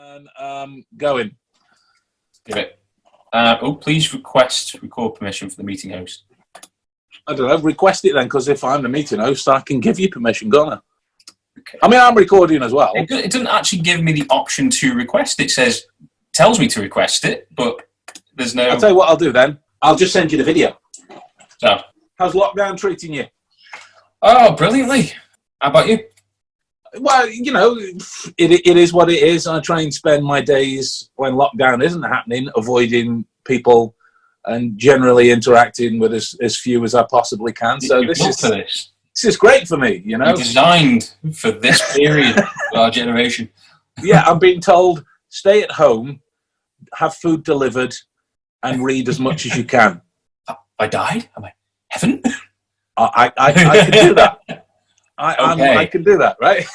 And going. Give it. Please record permission for the meeting host. I don't know. Request it then, because if I'm the meeting host, I can give you permission, can't I? Okay. I mean, I'm recording as well. It doesn't actually give me the option to request. It tells me to request it, but there's no. I'll tell you what I'll do then. I'll just send you the video. So, how's lockdown treating you? Oh, brilliantly. How about you? Well, you know, it is what it is. I try and spend my days when lockdown isn't happening, avoiding people and generally interacting with as few as I possibly can. So this is great for me, you know. You're designed for this period of our generation. Yeah, I'm being told, stay at home, have food delivered, and read as much as you can. I died? Am I heaven? I can do that. I can do that, right?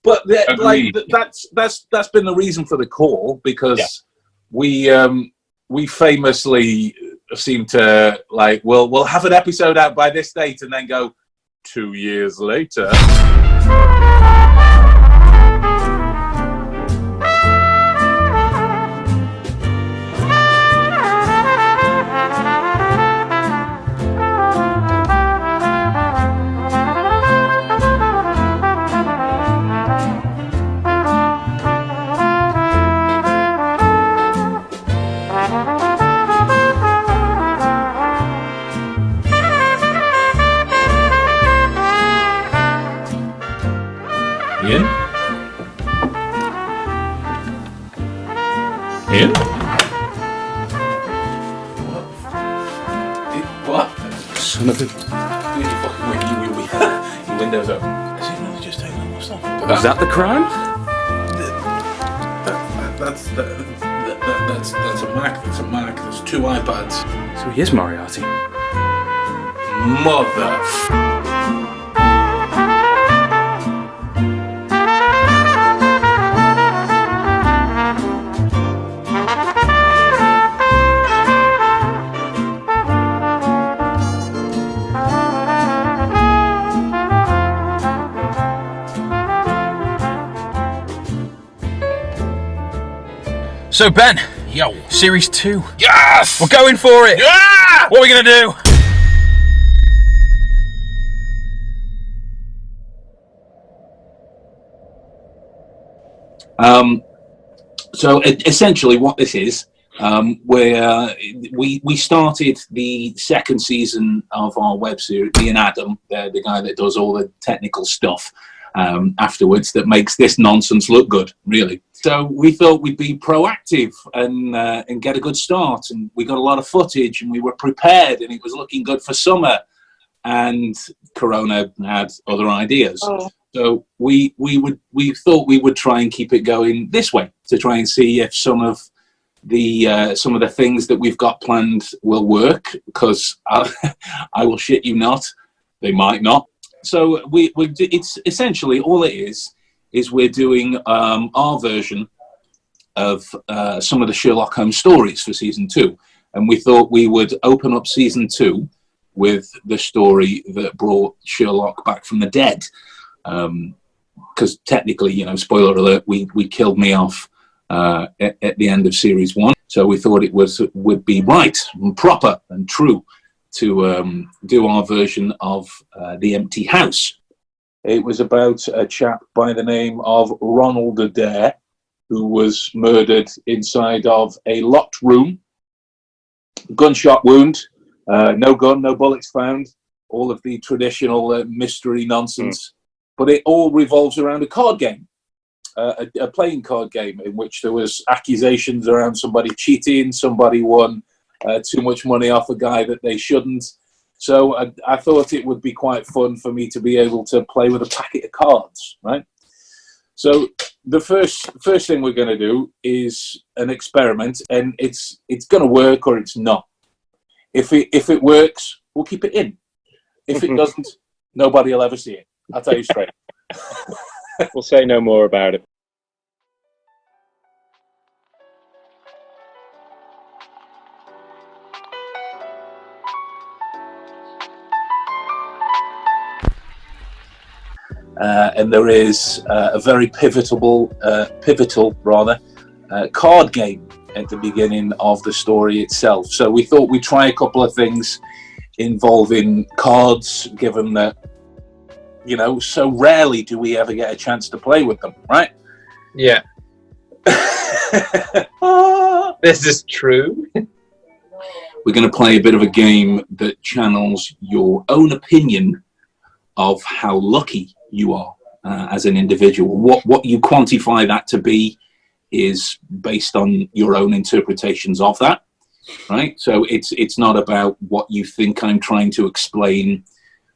But that's been the reason for the call, because we famously seem to we'll have an episode out by this date and then go 2 years later. Ian? Ian? What? Son of a... Dude, you fucking wait. Your window's open. Has he really just taken all my stuff? Was that the crime? That's a Mac. That's a Mac. There's 2 iPads. So he is Moriarty. Mother... So Ben, Yo. Series 2. Yes! We're going for it! Yeah! What are we going to do? So essentially what this is, we started the 2nd season of our web series, me and Adam, the guy that does all the technical stuff afterwards that makes this nonsense look good, really. So we thought we'd be proactive and get a good start, and we got a lot of footage and we were prepared and it was looking good for summer, and Corona had other ideas. Oh. So we thought we would try and keep it going this way to try and see if some of the things that we've got planned will work, because I will shit you not, they might not. So it's essentially all it is we're doing our version of some of the Sherlock Holmes stories for season 2, and we thought we would open up season 2 with the story that brought Sherlock back from the dead. Because technically, you know, spoiler alert, we killed me off at the end of series 1. So we thought it would be right and proper and true to do our version of The Empty House. It was about a chap by the name of Ronald Adair, who was murdered inside of a locked room, gunshot wound, no gun, no bullets found, all of the traditional mystery nonsense. But it all revolves around a card game, a playing card game in which there was accusations around somebody cheating, somebody won too much money off a guy that they shouldn't. So I thought it would be quite fun for me to be able to play with a packet of cards, right? So the first thing we're going to do is an experiment, and it's going to work or it's not. If it works, we'll keep it in. If it doesn't, nobody will ever see it. I'll tell you straight. We'll say no more about it. and there is a very pivotal card game at the beginning of the story itself. So we thought we'd try a couple of things involving cards, given that, you know, so rarely do we ever get a chance to play with them, right? Yeah. This is true. We're going to play a bit of a game that channels your own opinion of how lucky you are as an individual. What you quantify that to be is based on your own interpretations of that, right? So it's not about what you think I'm trying to explain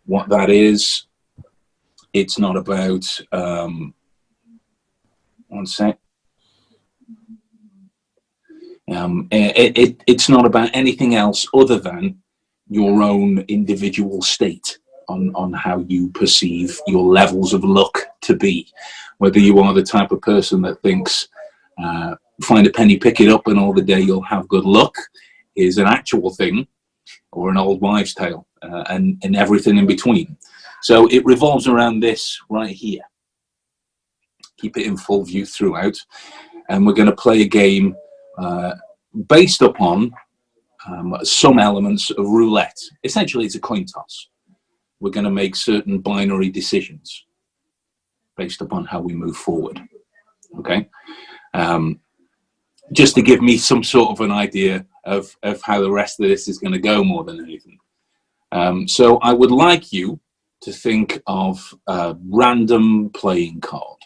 what that is. It's not about one sec. It's not about anything else other than your own individual state on how you perceive your levels of luck to be. Whether you are the type of person that thinks find a penny, pick it up, and all the day you'll have good luck is an actual thing, or an old wives' tale, and everything in between. So it revolves around this right here. Keep it in full view throughout. And we're going to play a game based upon some elements of roulette. Essentially, it's a coin toss. We're going to make certain binary decisions based upon how we move forward. Okay? Just to give me some sort of an idea of how the rest of this is going to go more than anything. So I would like you to think of a random playing card.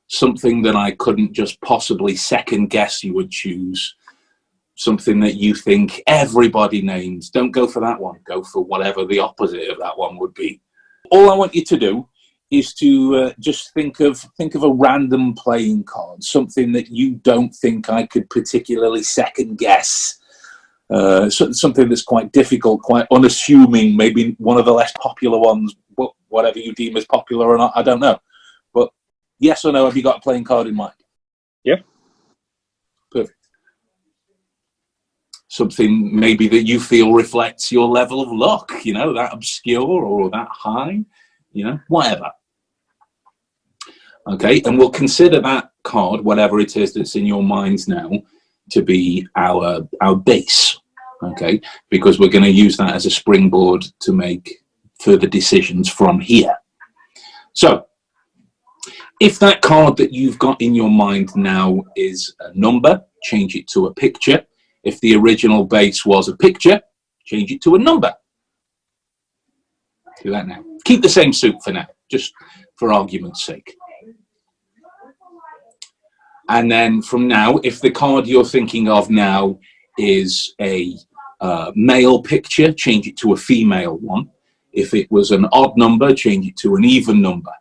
Something that I couldn't just possibly second guess you would choose. Something that you think everybody names. Don't go for that one. Go for whatever the opposite of that one would be. All I want you to do is to just think of a random playing card. Something that you don't think I could particularly second guess. Something that's quite difficult, quite unassuming, maybe one of the less popular ones, whatever you deem as popular or not, I don't know. But yes or no, have you got a playing card in mind? Yeah. Perfect. Something maybe that you feel reflects your level of luck, you know, that obscure or that high, you know, whatever. Okay, and we'll consider that card, whatever it is that's in your minds now, to be our base. Okay, because we're going to use that as a springboard to make further decisions from here. So, if that card that you've got in your mind now is a number, change it to a picture. If the original base was a picture, change it to a number. Do that now. Keep the same suit for now, just for argument's sake. And then from now, if the card you're thinking of now is a male picture, change it to a female one. If it was an odd number, change it to an even number.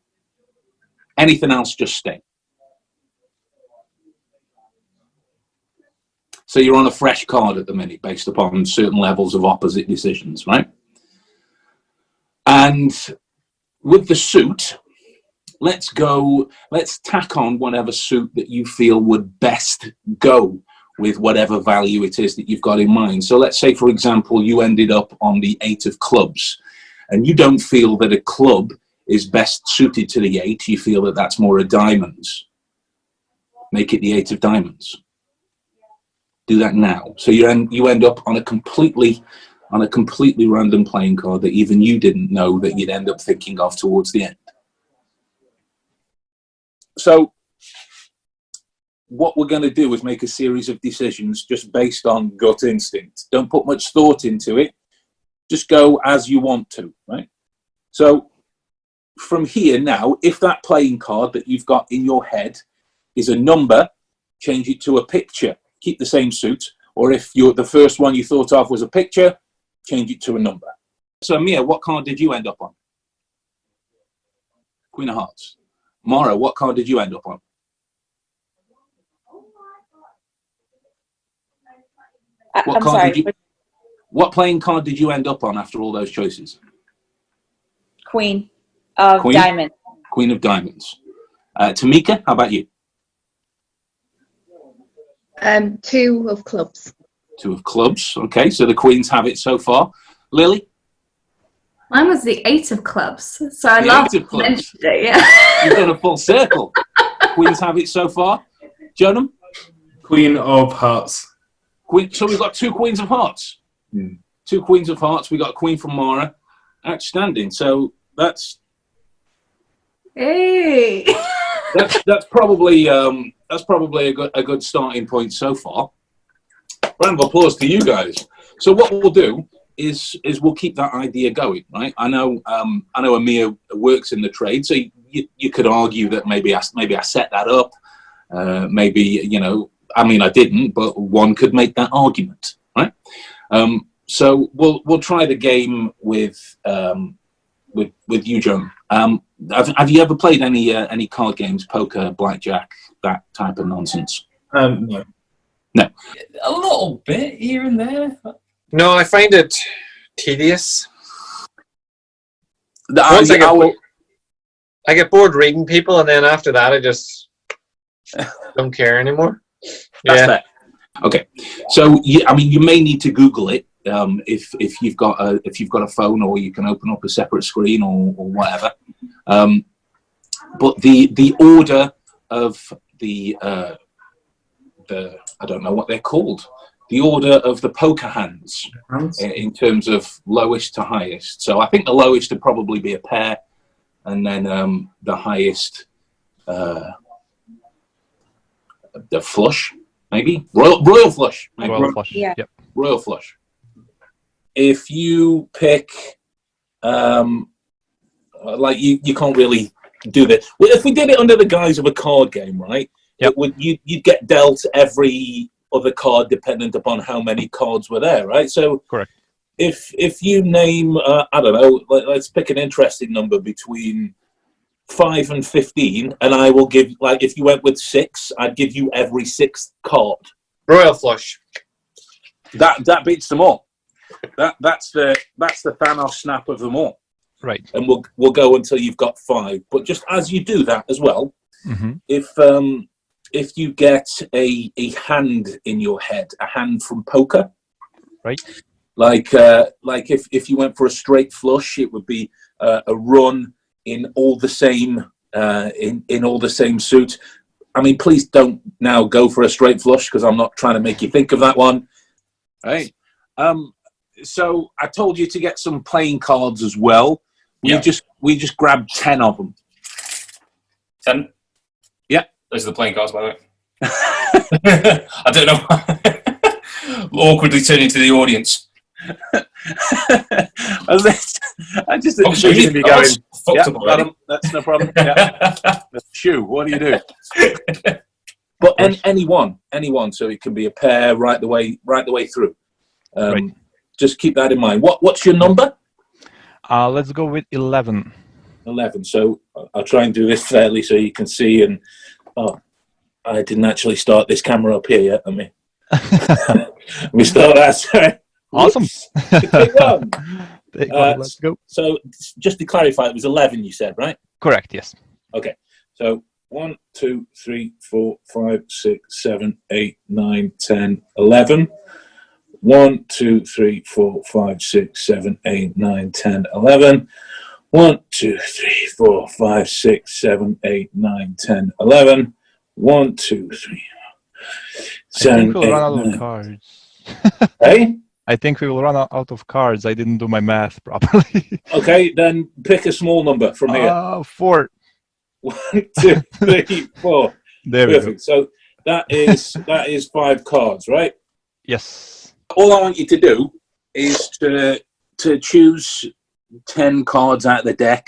Anything else, just stay. So you're on a fresh card at the minute based upon certain levels of opposite decisions, right? And with the suit, let's tack on whatever suit that you feel would best go with whatever value it is that you've got in mind. So let's say, for example, you ended up on the 8 of clubs, and you don't feel that a club is best suited to the 8. You feel that that's more a diamonds. Make it the 8 of diamonds. Do that now. So you end up on a completely random playing card that even you didn't know that you'd end up thinking of towards the end. So what we're going to do is make a series of decisions just based on gut instinct. Don't put much thought into it. Just go as you want to, right? So from here now, if that playing card that you've got in your head is a number, change it to a picture. Keep the same suit. Or if the first one you thought of was a picture, change it to a number. So Mia, what card did you end up on? Queen of Hearts. Mara, what card did you end up on? I'm sorry. What playing card did you end up on after all those choices? Queen of Diamonds. Queen of Diamonds. Tamika, how about you? 2 of clubs. 2 of clubs. Okay, so the Queens have it so far. Lily? Mine was the 8 of clubs. So I The love 8 of clubs. mentioned it, yeah. You've done a full circle. Queens have it so far. Jonam? Queen of Hearts. So we've got 2 Queens of Hearts. 2 Queens of Hearts. We got a Queen from Mara. Outstanding. So that's Hey. that's probably a good starting point so far. Round of applause to you guys. So what we'll do is we'll keep that idea going, right? I know Amir works in the trade, so you could argue that maybe I set that up. Maybe, you know, I mean, I didn't, but one could make that argument, right? So we'll try the game with you, Joan. Have you ever played any card games, poker, blackjack, that type of nonsense? No. No. A little bit here and there. No, I find it tedious. I get bored reading people, and then after that, I just don't care anymore. That's fair. Okay, so you may need to Google it if you've got a phone, or you can open up a separate screen or whatever. But the order of the I don't know what they're called. The order of the poker hands in terms of lowest to highest. So I think the lowest would probably be a pair, and then the highest, the flush, maybe royal flush. Maybe. Royal flush. Yeah. Yep. Royal flush. If you pick, like you can't really do that. Well, if we did it under the guise of a card game, right? Yep. You'd get dealt every other card dependent upon how many cards were there, right? So Correct. If you name, I don't know, let's pick an interesting number between 5 and 15, and I will give, like, if you went with 6, I'd give you every 6th card. Royal flush. That beats them all. That's the Thanos snap of them all. Right. And we'll go until you've got 5. But just as you do that as well, if you get a hand in your head, a hand from poker, right? Like if you went for a straight flush, it would be a run in all the same in all the same suit. I mean, please don't now go for a straight flush, because I'm not trying to make you think of that one. Right. So I told you to get some playing cards as well. We just grabbed 10 of them. 10? Yeah. Those are the playing cards, by the way. I don't know. Awkwardly turning to the audience. I just Oh, assumed you'd be going, fucked up already. That's no problem. Yeah. Shoo, what do you do? But anyone, so it can be a pair right the way through. Right. Just keep that in mind. What's your number? Let's go with 11. 11. So I'll try and do this fairly so you can see. And I didn't actually start this camera up here yet. Let me start that. Sorry. Awesome. Take one. Let's go. So just to clarify, it was 11 you said, right? Correct, yes. Okay. So 1, 2, 3, 4, 5, 6, 7, 8, 9, 10, 11. 1, 2, 3, 4, 5, 6, 7, 8, 9, 10, 11. 1, 2, 3, 4, 5, 6, 7, 8, 9, 10, 11. 1, 2, 3, 7, I think we'll 8, run out 9. of cards. Hey? I think we will run out of cards. I didn't do my math properly. Okay, then pick a small number from here. 4. 1, 2, 3, 4. There we Perfect. So that is 5 cards, right? Yes. All I want you to do is to choose 10 cards out of the deck.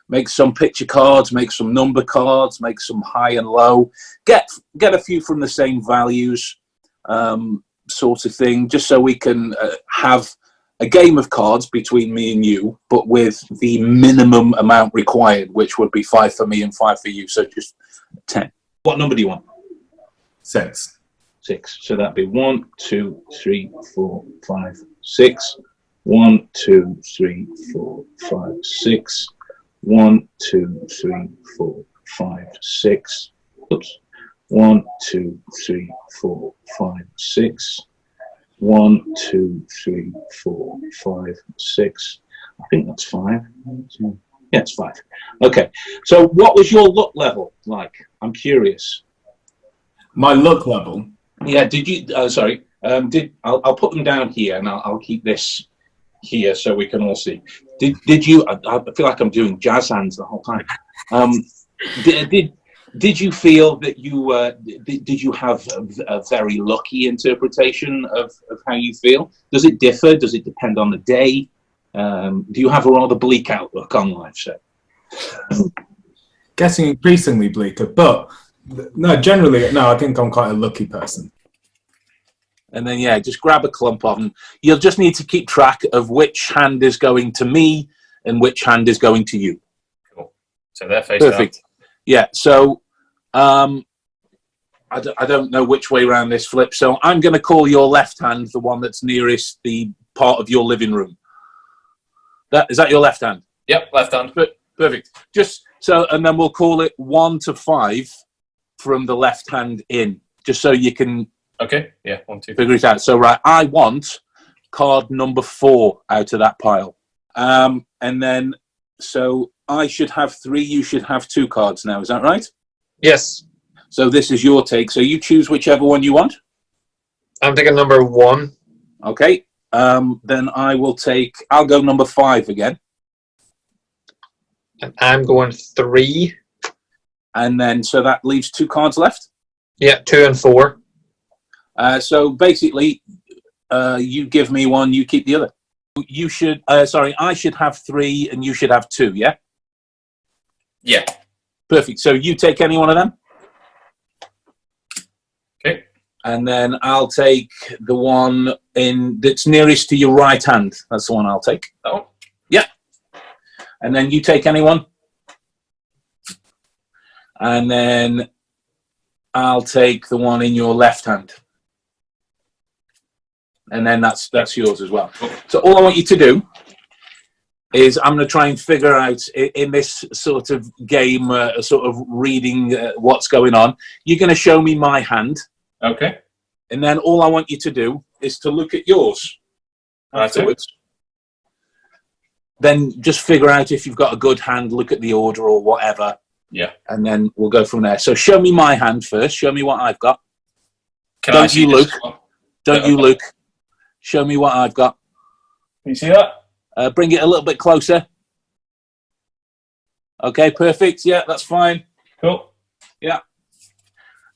Make some picture cards, make some number cards, make some high and low. Get a few from the same values, sort of thing, just so we can have a game of cards between me and you, but with the minimum amount required, which would be 5 for me and 5 for you. So just 10. What number do you want? 6. 6. So that'd be 1, 2, 3, 4, 5, 6. 1, 2, 3, 4, 5, 6. 1, 2, 3, 4, 5, 6. Oops. 1, 2, 3, 4, 5, 6. 1, 2, 3, 4, 5, 6. I think that's 5. Yeah, it's 5. Okay. So what was your luck level like? I'm curious. My luck level. Yeah, did you, sorry, I'll put them down here and I'll keep this here so we can all see. Did you, I feel like I'm doing jazz hands the whole time. Did you feel that you, did you have a very lucky interpretation of how you feel? Does it differ? Does it depend on the day? Do you have a rather bleak outlook on life, sir? Getting increasingly bleaker, but no, generally, no, I think I'm quite a lucky person. And then, yeah, just grab a clump of them. You'll just need to keep track of which hand is going to me and which hand is going to you. Cool. So they're face Perfect. down. Yeah, so I don't know which way around this flip, so I'm going to call your left hand the one that's nearest the part of your living room. Is that your left hand? Yep, left hand. Perfect. Just so, and then we'll call it 1 to 5 from the left hand in, just so you can Okay, yeah, 1, 2, 3. figure it out. So, right, I want card number 4 out of that pile. And then, so I should have 3, you should have 2 cards now, is that right? Yes. So this is your take. So you choose whichever one you want. I'm taking number 1. Okay. Then I'll go number 5 again. And I'm going 3. And then, so that leaves 2 cards left. Yeah, 2 and 4. So basically, you give me 1, you keep the other. You should, I should have 3 and you should have 2, yeah? Yeah. Perfect. So you take any one of them. Okay. And then I'll take the one that's nearest to your right hand. That's the one I'll take. Oh. Yeah. And then you take any one. And then I'll take the one in your left hand. And then that's yours as well. So all I want you to do is I'm going to try and figure out in this sort of game, sort of reading what's going on. You're going to show me my hand. Okay. And then all I want you to do is to look at yours afterwards. Then just figure out if you've got a good hand, look at the order or whatever. Yeah. And then we'll go from there. So show me my hand first. Show me what I've got. Don't you look. Don't you look. Show me what I've got. Can you see that? Bring it a little bit closer. Okay, perfect. Yeah, that's fine. Cool. Yeah.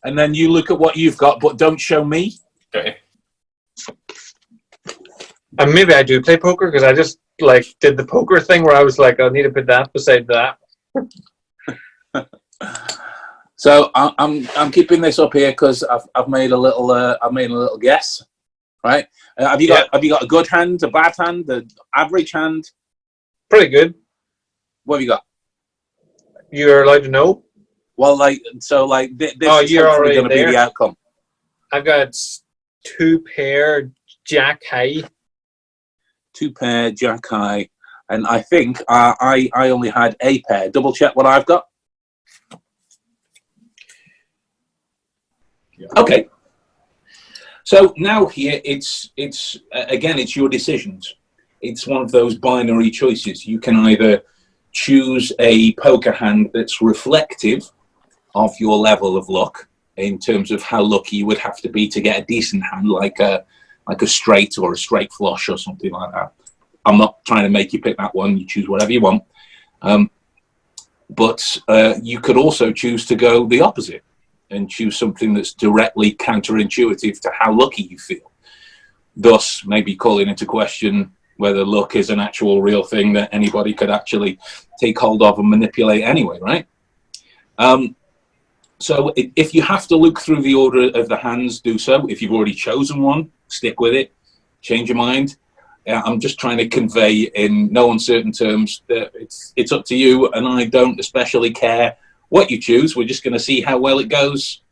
And then you look at what you've got, but don't show me. Okay. And maybe I do play poker because I just did the poker thing where I was like, I need to put that beside that. So I'm keeping this up here because I've made a little guess, right? Have you got a good hand, a bad hand, an average hand? Pretty good. What have you got? You're allowed to know. Well, this is you're already going to be the outcome. I've got 2 pair jack high. 2 pair jack high, and I think I only had a pair. Double check what I've got. Okay. So now here it's again it's your decisions. It's one of those binary choices. You can either choose a poker hand that's reflective of your level of luck in terms of how lucky you would have to be to get a decent hand, like a straight or a straight flush or something like that. I'm not trying to make you pick that one. You choose whatever you want. But you could also choose to go the opposite and choose something that's directly counterintuitive to how lucky you feel. Thus, maybe calling into question whether luck is an actual real thing that anybody could actually take hold of and manipulate anyway, right? So if you have to look through the order of the hands, do so. If you've already chosen one, stick with it. Change your mind. I'm just trying to convey in no uncertain terms that it's up to you, and I don't especially care what you choose. We're just going to see how well it goes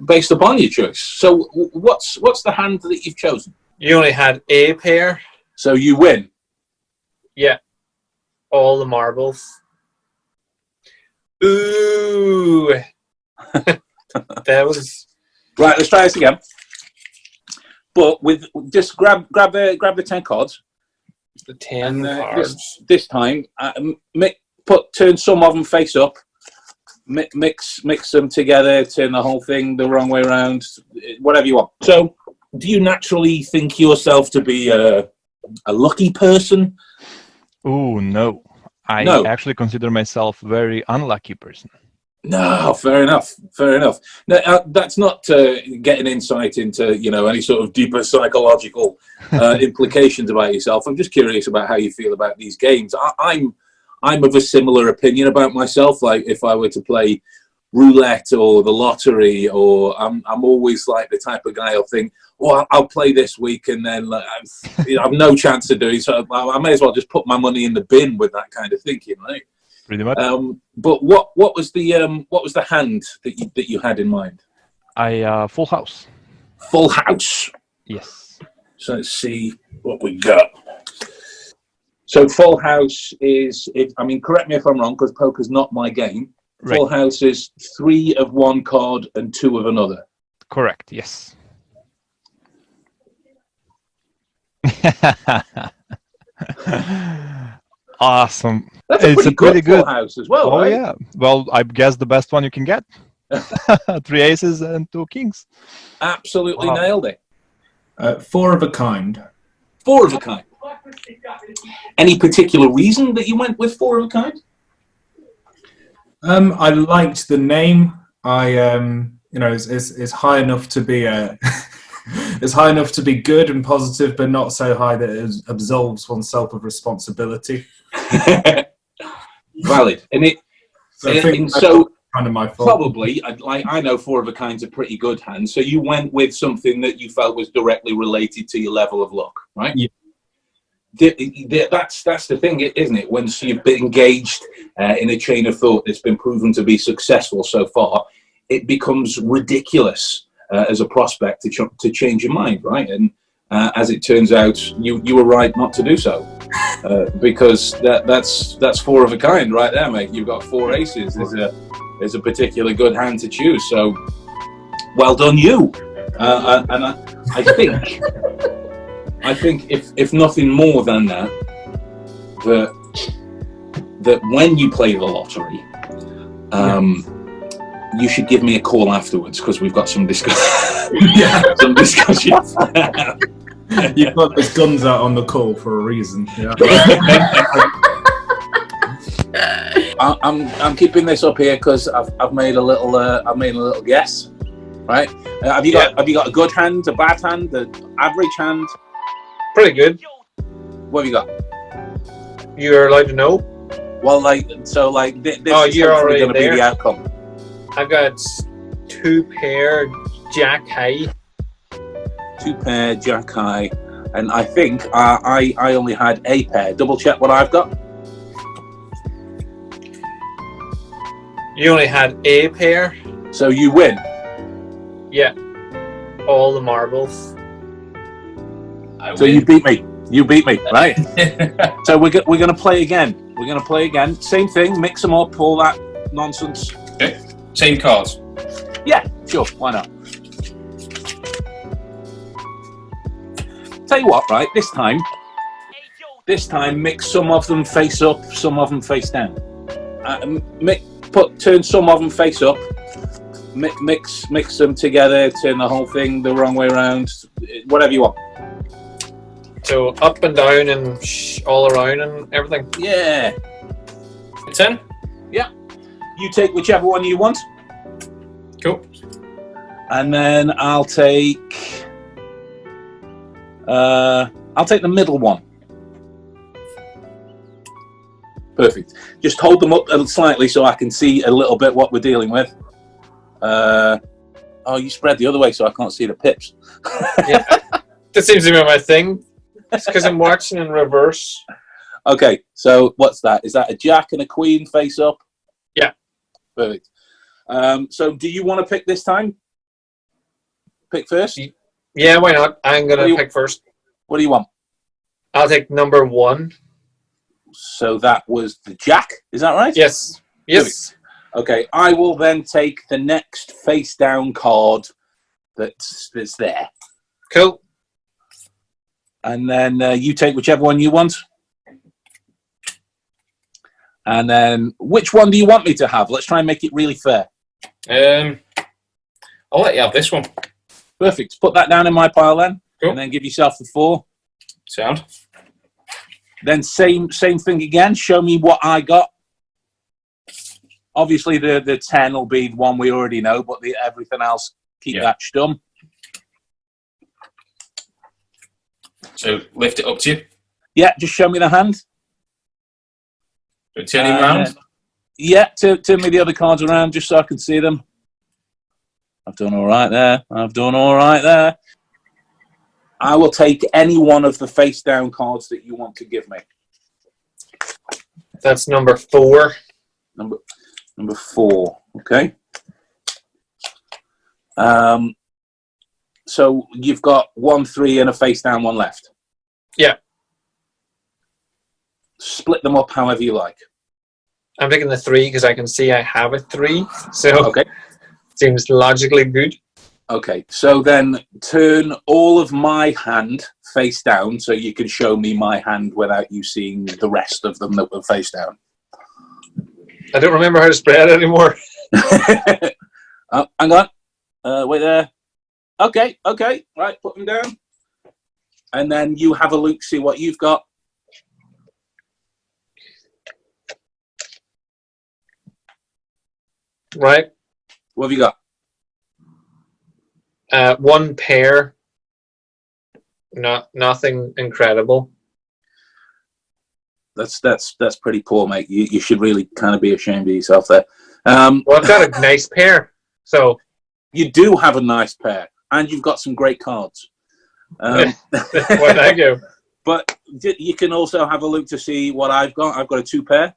based upon your choice. So what's the hand that you've chosen? You only had a pair. So you win. Yeah. All the marbles. Ooh. That was... Right, let's try this again. But with just grab the 10 cards. The 10 cards. This time, turn some of them face up. Mix them together. Turn the whole thing the wrong way around. Whatever you want. So, do you naturally think yourself to be a lucky person? Oh no, I actually consider myself a very unlucky person. No, fair enough. No, that's not getting insight into any sort of deeper psychological implications about yourself. I'm just curious about how you feel about these games. I'm of a similar opinion about myself. Like if I were to play roulette or the lottery, or I'm always like the type of guy who'll think, "Oh, I'll play this week," and then I've no chance of doing so. I may as well just put my money in the bin with that kind of thinking, right? Pretty much. But what was the hand that you had in mind? Full house. Full house. Yes. So let's see what we got. So full house is, correct me if I'm wrong, because poker's not my game. Right. Full house is 3 of one card and 2 of another. Correct. Yes. Awesome. It's a pretty good full house as well. Oh right? yeah. Well, I guess the best one you can get. 3 aces and 2 kings. Absolutely nailed it. 4 of a kind. 4 of a kind. Any particular reason that you went with 4 of a kind? I liked the name. It's high enough to be it's high enough to be good and positive, but not so high that it absolves oneself of responsibility. Valid, and kind of my fault. Probably, I know 4 of a kind's a pretty good hand. So you went with something that you felt was directly related to your level of luck, right? Yeah. That's the thing, isn't it? Once you've been engaged in a chain of thought that's been proven to be successful so far, it becomes ridiculous as a prospect to change your mind, right? And as it turns out, you were right not to do so, because that's 4 of a kind right there, mate. You've got 4 aces. There's a particular good hand to choose. So, well done, you. And I think if nothing more than that when you play the lottery, you should give me a call afterwards, because we've got some discussion. Some discussions. You've got those guns out on the call for a reason. Yeah. I'm keeping this up here because I've made a little guess. Right? Have you got a good hand, a bad hand, an average hand? Pretty good. What have you got? You're allowed to know? Well, this is you're already going to be the outcome. I've got 2 pair, jack high. 2 pair, jack high, and I think I only had a pair. Double check what I've got. You only had a pair? So you win. Yeah. All the marbles. You beat me. Right? So we're going to play again. Same thing. Mix them up. All that nonsense. Okay. Same cards. Yeah, sure. Why not? Tell you what, right? This time, mix some of them face up, some of them face down. Turn some of them face up. Mix them together. Turn the whole thing the wrong way around. Whatever you want. So up and down and all around and everything. Yeah. 10? Yeah. You take whichever one you want. Cool. And then I'll take the middle one. Perfect. Just hold them up slightly so I can see a little bit what we're dealing with. You spread the other way so I can't see the pips. Yeah. That seems to be my thing. It's because I'm watching in reverse. Okay, so what's that? Is that a jack and a queen face up? Yeah. Perfect. So do you want to pick this time? Pick first? Yeah, why not? I'm going to pick first. What do you want? I'll take number 1. So that was the jack, is that right? Yes. Yes. Okay, I will then take the next face down card that's there. Cool. And then you take whichever one you want. And then, which one do you want me to have? Let's try and make it really fair. I'll let you have this one. Perfect. Put that down in my pile then. Cool. And then give yourself the 4. Sound. Then same thing again. Show me what I got. Obviously, the 10 will be the one we already know, but everything else, keep that stum. So lift it up to you. Yeah, just show me the hand. Turn him round. Yeah, turn me the other cards around just so I can see them. I've done all right there. I will take any one of the face down cards that you want to give me. That's number 4. Number 4. Okay. So you've got 1, 3, and a face down one left. Yeah. Split them up however you like. I'm picking the 3 because I can see I have a 3. So okay. Seems logically good. Okay, so then turn all of my hand face down so you can show me my hand without you seeing the rest of them that were face down. I don't remember how to spread anymore. Oh, hang on. Wait there. Okay, right, put them down. And then you have a look, see what you've got. Right. What have you got? 1 pair. Nothing incredible. That's pretty poor, mate. You should really kind of be ashamed of yourself there. Well, I've got a nice pair, so you do have a nice pair, and you've got some great cards. Well, thank you. But you can also have a look to see what I've got. I've got a 2 pair.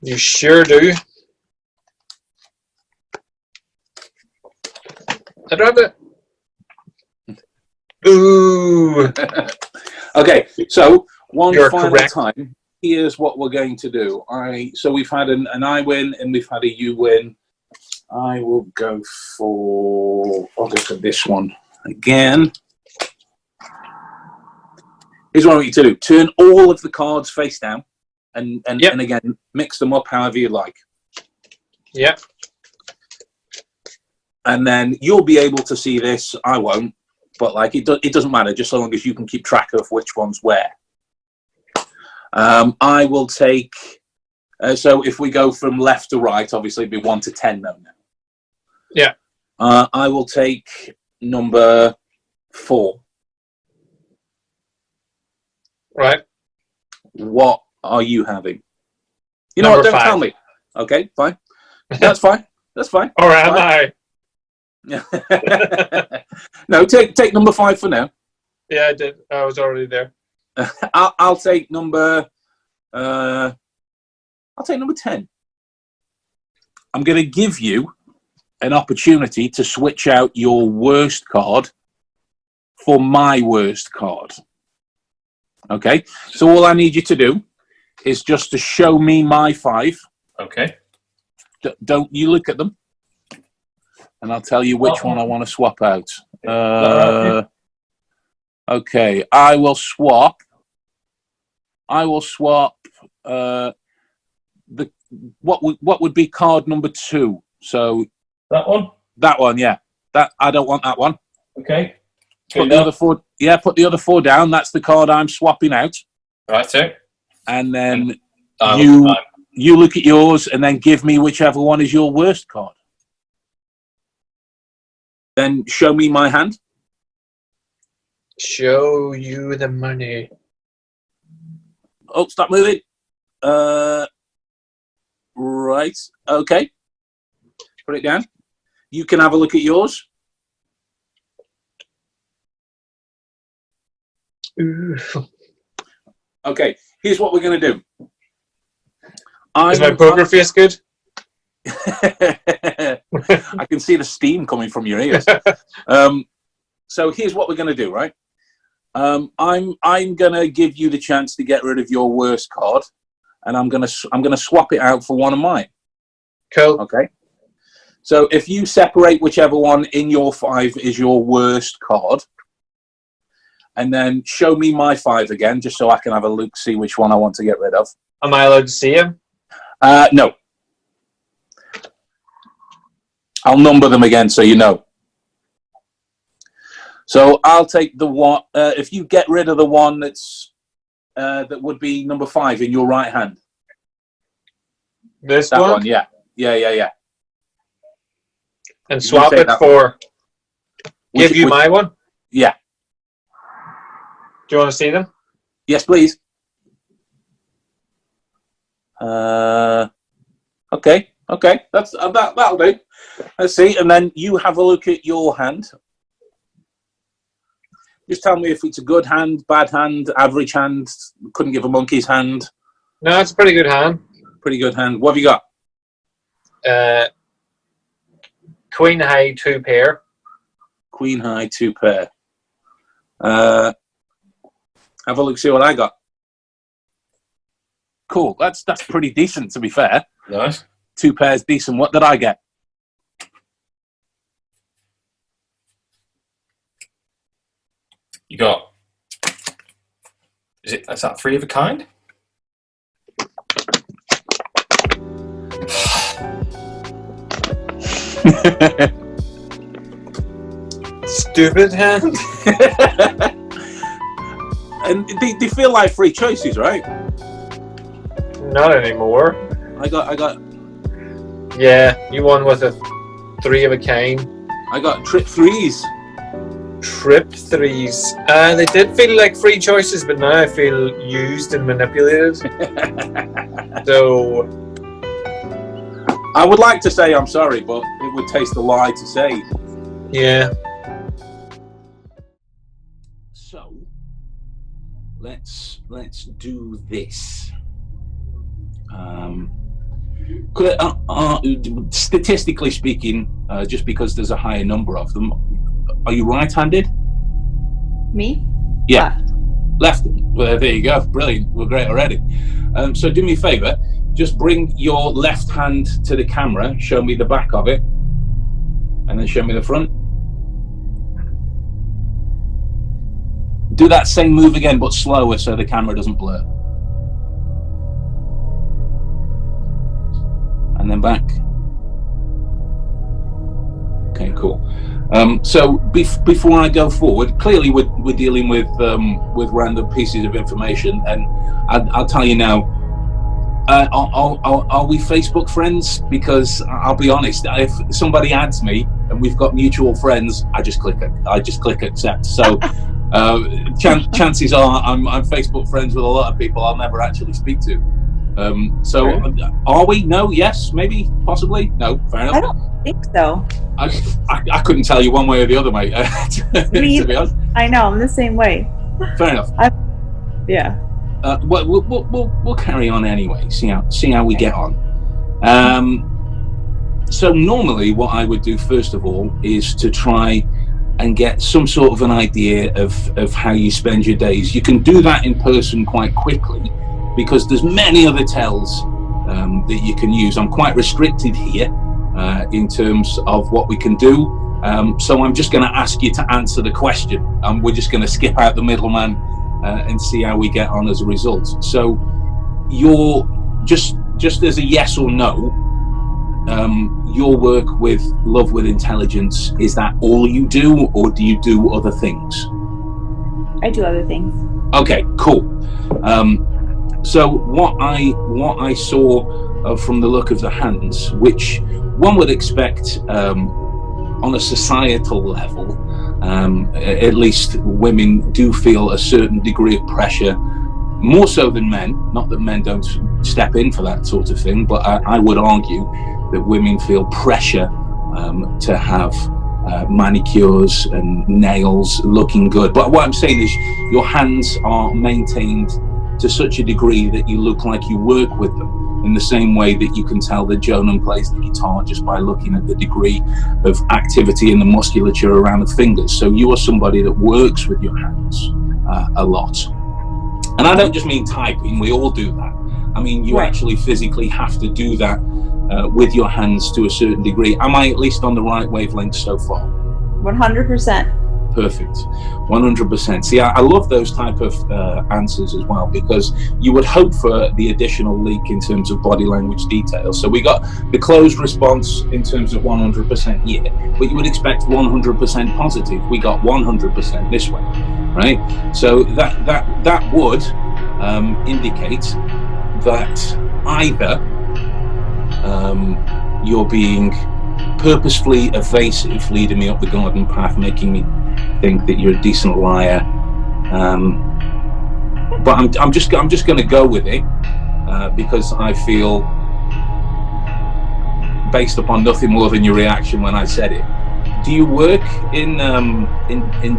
You sure do. I'd rather. Ooh. Okay, so one You're final correct. time. Here's what we're going to do. So we've had an I win and we've had a you win. I will go for. I'll go for this one again. Here's what I want you to do: turn all of the cards face down, and again mix them up however you like. Yeah. And then you'll be able to see this. I won't, but like it doesn't matter, just so long as you can keep track of which one's where. I will take. So if we go from left to right, obviously it'd be 1 to 10 now. Yeah. I will take number 4. Right. What are you having? You know what? Number Don't 5. tell me. Okay, fine. That's fine. That's fine. Or am I? No, take number 5 for now. Yeah, I did. I was already there. I'll take number. I'll take number 10. I'm going to give you an opportunity to switch out your worst card for my worst card. Okay, so all I need you to do is just to show me my 5. Okay. Don't you look at them, and I'll tell you which one I want to swap out. Okay, I will swap. What would be card number 2? So that one. That one, yeah. That I don't want that one. Okay. Put the other 4. Yeah, put the other 4 down. That's the card I'm swapping out. Right, so. And then you look at yours, and then give me whichever one is your worst card. Then show me my hand. Show you the money. Oh, stop moving. Right. Okay. Put it down. You can have a look at yours. Ooh. Okay. Here's what we're going to do. Is my poker face good? I can see the steam coming from your ears. So here's what we're going to do, right? I'm going to give you the chance to get rid of your worst card, and I'm going to swap it out for one of mine. Cool. Okay. So if you separate whichever one in your 5 is your worst card, and then show me my 5 again, just so I can have a look, see which one I want to get rid of. Am I allowed to see him? No. I'll number them again so you know. So I'll take the one. If you get rid of the one that would be number 5 in your right hand. This That one? one, yeah. And swap it for... Give you my one? Yeah. Do you want to see them? Yes, please. Okay. That's that'll do. Let's see, and then you have a look at your hand. Just tell me if it's a good hand, bad hand, average hand. Couldn't give a monkey's hand. No, it's a pretty good hand. Pretty good hand. What have you got? Queen high 2 pair. Queen high 2 pair. Have a look, see what I got. Cool. That's pretty decent, to be fair. Nice. 2 pairs, decent. What did I get? You got... Is that 3 of a kind? Stupid hand. And they feel like free choices, right? Not anymore. I got. Yeah, you won with a 3 of a kind. I got trip 3s. Trip 3s. They did feel like free choices, but now I feel used and manipulated. So I would like to say I'm sorry, but it would taste a lie to say. yeah. So let's do this. Statistically speaking, just because there's a higher number of them, are you right-handed? Me? Yeah. Left. Well, there you go. Brilliant. We're great already. So do me a favour. Just bring your left hand to the camera. Show me the back of it. And then show me the front. Do that same move again, but slower so the camera doesn't blur. And then back. Okay, cool. So before I go forward, clearly we're dealing with random pieces of information, and I'll tell you now. Are we Facebook friends? Because I'll be honest, if somebody adds me and we've got mutual friends, I just click accept. So chances are I'm Facebook friends with a lot of people I'll never actually speak to. So are we? No, yes, maybe, possibly. No, fair enough. I don't think so. I couldn't tell you one way or the other, mate. To be honest. I know, I'm the same way. Fair enough. Yeah. We'll carry on anyway. See how we get on. So normally, what I would do first of all is to try and get some sort of an idea of how you spend your days. You can do that in person quite quickly, because there's many other tells that you can use. I'm quite restricted here in terms of what we can do. So I'm just going to ask you to answer the question. We're just going to skip out the middleman and see how we get on as a result. So you're just as a yes or no, your work with Love with Intelligence, is that all you do, or do you do other things? I do other things. Okay, cool. So what I saw from the look of the hands, which one would expect on a societal level, at least women do feel a certain degree of pressure, more so than men. Not that men don't step in for that sort of thing, but I would argue that women feel pressure to have manicures and nails looking good. But what I'm saying is your hands are maintained to such a degree that you look like you work with them, in the same way that you can tell that Jonan plays the guitar just by looking at the degree of activity in the musculature around the fingers. So you are somebody that works with your hands a lot. And I don't just mean typing, we all do that. I mean, you actually physically have to do that with your hands to a certain degree. Am I at least on the right wavelength so far? 100%. Perfect. 100%. See, I love those type of answers as well, because you would hope for the additional leak in terms of body language details. So we got the closed response in terms of 100% yeah, but you would expect 100% positive. We got 100% this way, right? So that would indicate that either you're being purposefully evasive, leading me up the garden path, making me think that you're a decent liar, but I'm just going to go with it because I feel, based upon nothing more than your reaction when I said it. Do you work in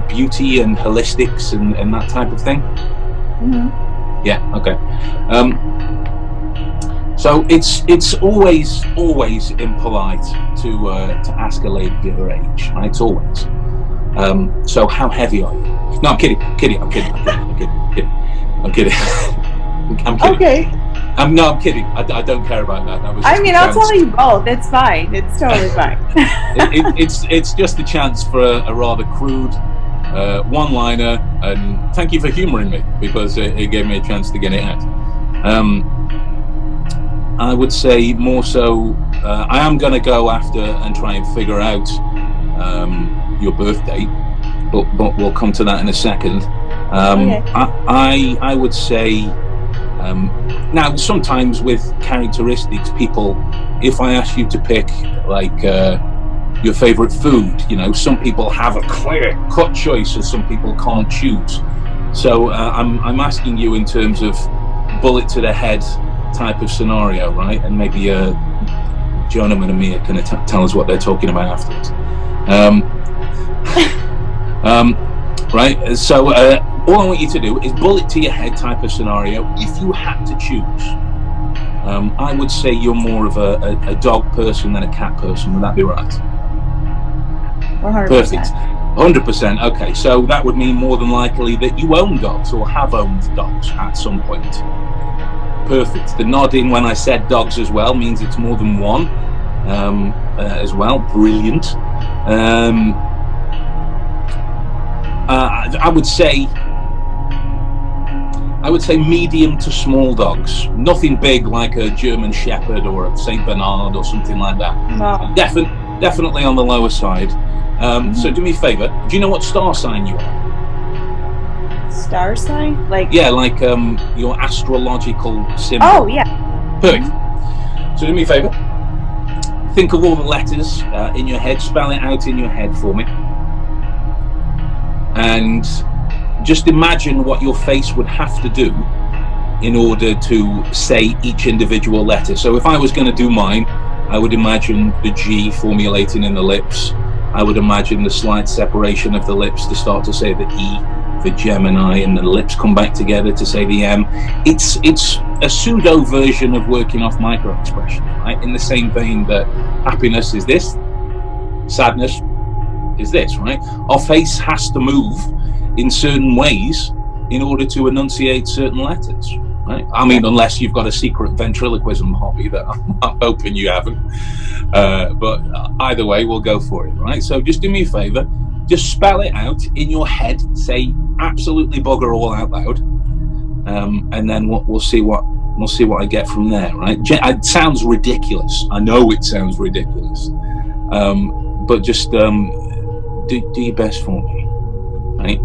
beauty and holistics and that type of thing? Mm-hmm. Yeah. Okay. So it's always impolite to ask a lady her age, right? It's always. So how heavy are you? No, I'm kidding. I'm kidding. Okay. No, I'm kidding. I don't care about that. That was just I'll tell you both. It's fine. It's totally fine. it's just a chance for a rather crude one-liner, and thank you for humouring me, because it gave me a chance to get it out. I would say more so, I am going to go after and try and figure out your birth date, but we'll come to that in a second. Okay. I would say, now sometimes with characteristics, people, if I ask you to pick like your favourite food, you know, some people have a clear-cut choice and some people can't choose. So I'm asking you in terms of bullet to the head type of scenario, right? And maybe Jonah and Mia can tell us what they're talking about afterwards. Right, so all I want you to do is bullet to your head type of scenario. If you had to choose, I would say you're more of a dog person than a cat person. Would that be right? 100%. Perfect. 100%. Okay, so that would mean more than likely that you own dogs or have owned dogs at some point. Perfect. The nodding when I said dogs as well means it's more than one as well. Brilliant. I would say medium to small dogs. Nothing big like a German Shepherd or a Saint Bernard or something like that. No. Definitely on the lower side. So do me a favour. Do you know what star sign you are? Star sign? Yeah, like your astrological symbol. Oh, yeah. Perfect. So do me a favour. Think of all the letters in your head. Spell it out in your head for me. And just imagine what your face would have to do in order to say each individual letter. So if I was going to do mine, I would imagine the G formulating in the lips. I would imagine the slight separation of the lips to start to say the E for Gemini, and the lips come back together to say the M. It's a pseudo version of working off micro expressions, right? In the same vein that happiness is this, sadness is this, right? Our face has to move in certain ways in order to enunciate certain letters, right? I mean, unless you've got a secret ventriloquism hobby that I'm hoping you haven't. But either way, we'll go for it, right? So just do me a favor. Just spell it out in your head. Say absolutely bugger all out loud, and then we'll see what I get from there. Right? It sounds ridiculous. I know it sounds ridiculous, but just do your best for me, right?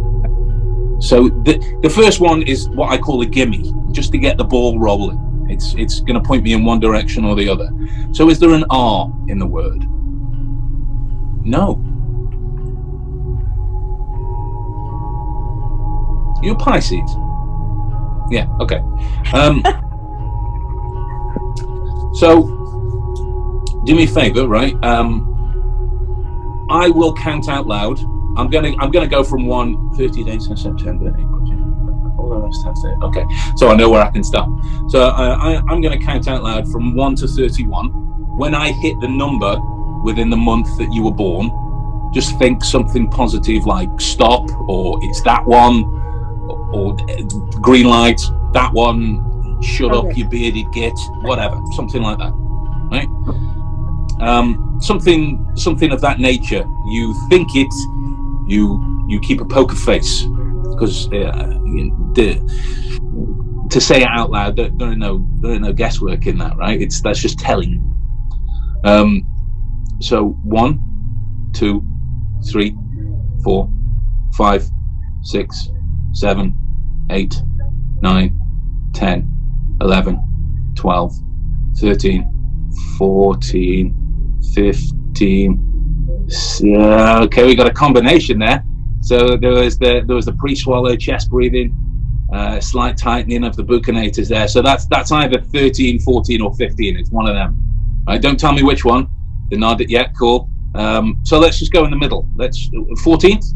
So the first one is what I call a gimme, just to get the ball rolling. It's going to point me in one direction or the other. So is there an R in the word? No. You're Pisces. Yeah, okay. So, do me a favor, right? I will count out loud. I'm gonna go from 30 days in September, April, June. Okay, so I know where I can stop. So I'm gonna count out loud from 1 to 31. When I hit the number within the month that you were born, just think something positive like stop, or it's that one, or green light, that one, shut up, you bearded git, whatever, something like that, right? Something of that nature. You think it, you you keep a poker face, because to say it out loud, there ain't no guesswork in that, right? That's just telling. So 1, 2, 3, 4, 5, 6, 7, 8, 9, 10, 11, 12, 13, 14, 15. Okay, we got a combination there. So there was the pre-swallow chest breathing, slight tightening of the buccinators there. So that's either 13, 14, or 15. It's one of them. Right? Don't tell me which one. The nod. Yeah, cool. So let's just go in the middle. Let's 14th.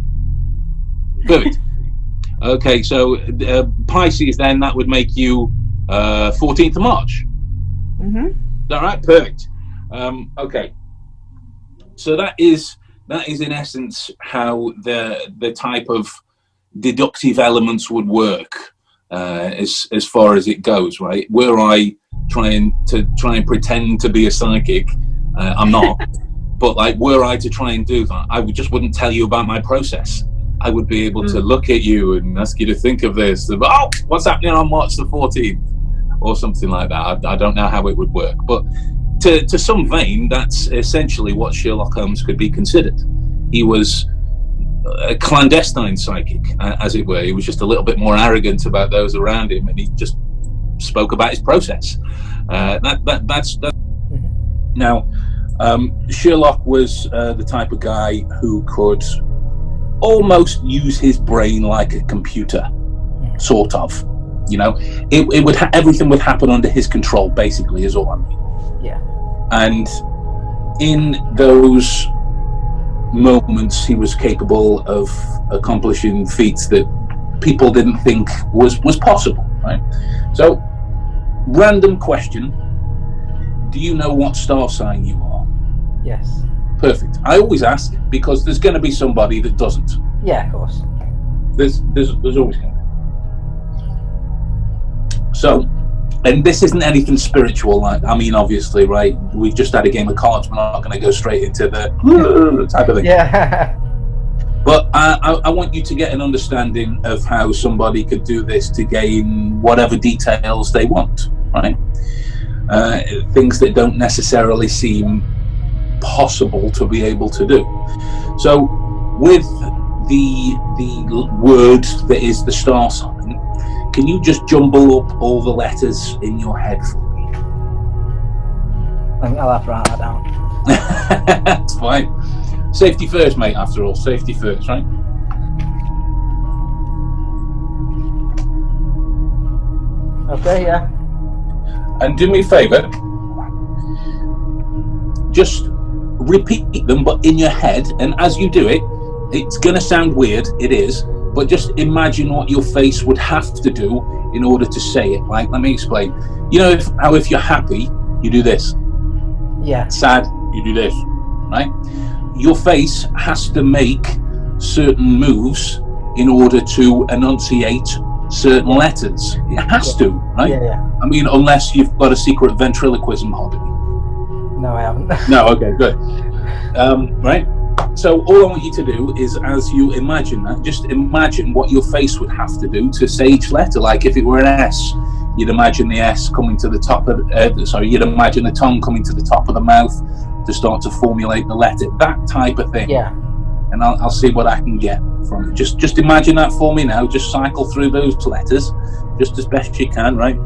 Perfect. Okay, so Pisces then, that would make you 14th of March. Mm-hmm. Is that right? Perfect. Okay. So that is in essence how the type of deductive elements would work as far as it goes, right? Were I trying to pretend to be a psychic, I'm not. But like, were I to try and do that, I wouldn't tell you about my process. I would be able to look at you and ask you to think of this. Oh, what's happening on March the 14th? Or something like that. I don't know how it would work. But to some vein, that's essentially what Sherlock Holmes could be considered. He was a clandestine psychic, as it were. He was just a little bit more arrogant about those around him, and he just spoke about his process. That's Now, Sherlock was the type of guy who could almost use his brain like a computer, sort of. You know, it would everything would happen under his control, basically, is all I mean. Yeah. And in those moments, he was capable of accomplishing feats that people didn't think was possible, right? So, random question: do you know what star sign you are? Yes. Perfect. I always ask because there's going to be somebody that doesn't. Yeah, of course. There's always going to be. So, and this isn't anything spiritual. Like, I mean, obviously, right? We've just had a game of cards. We're not going to go straight into the type of thing. Yeah. But I want you to get an understanding of how somebody could do this to gain whatever details they want, right? Things that don't necessarily seem possible to be able to do. So with the word that is the star sign, can you just jumble up all the letters in your head for me? I'll have to write that down. That's fine. Safety first, mate, after all. Safety first, right? Okay, yeah. And do me a favour, just repeat them, but in your head, and as you do it, it's going to sound weird, it is, but just imagine what your face would have to do in order to say it. Like, let me explain. You know how if you're happy, you do this. Yeah. Sad, you do this, right? Your face has to make certain moves in order to enunciate certain letters. It has to, right? Yeah. I mean, unless you've got a secret ventriloquism hobby. No, I haven't. No, okay, good. Right? So all I want you to do is, as you imagine that, just imagine what your face would have to do to say each letter. Like if it were an S, you'd imagine the S coming to the top of you'd imagine the tongue coming to the top of the mouth to start to formulate the letter. That type of thing. Yeah. And I'll see what I can get from it. Just imagine that for me now. Just cycle through those letters just as best you can, right?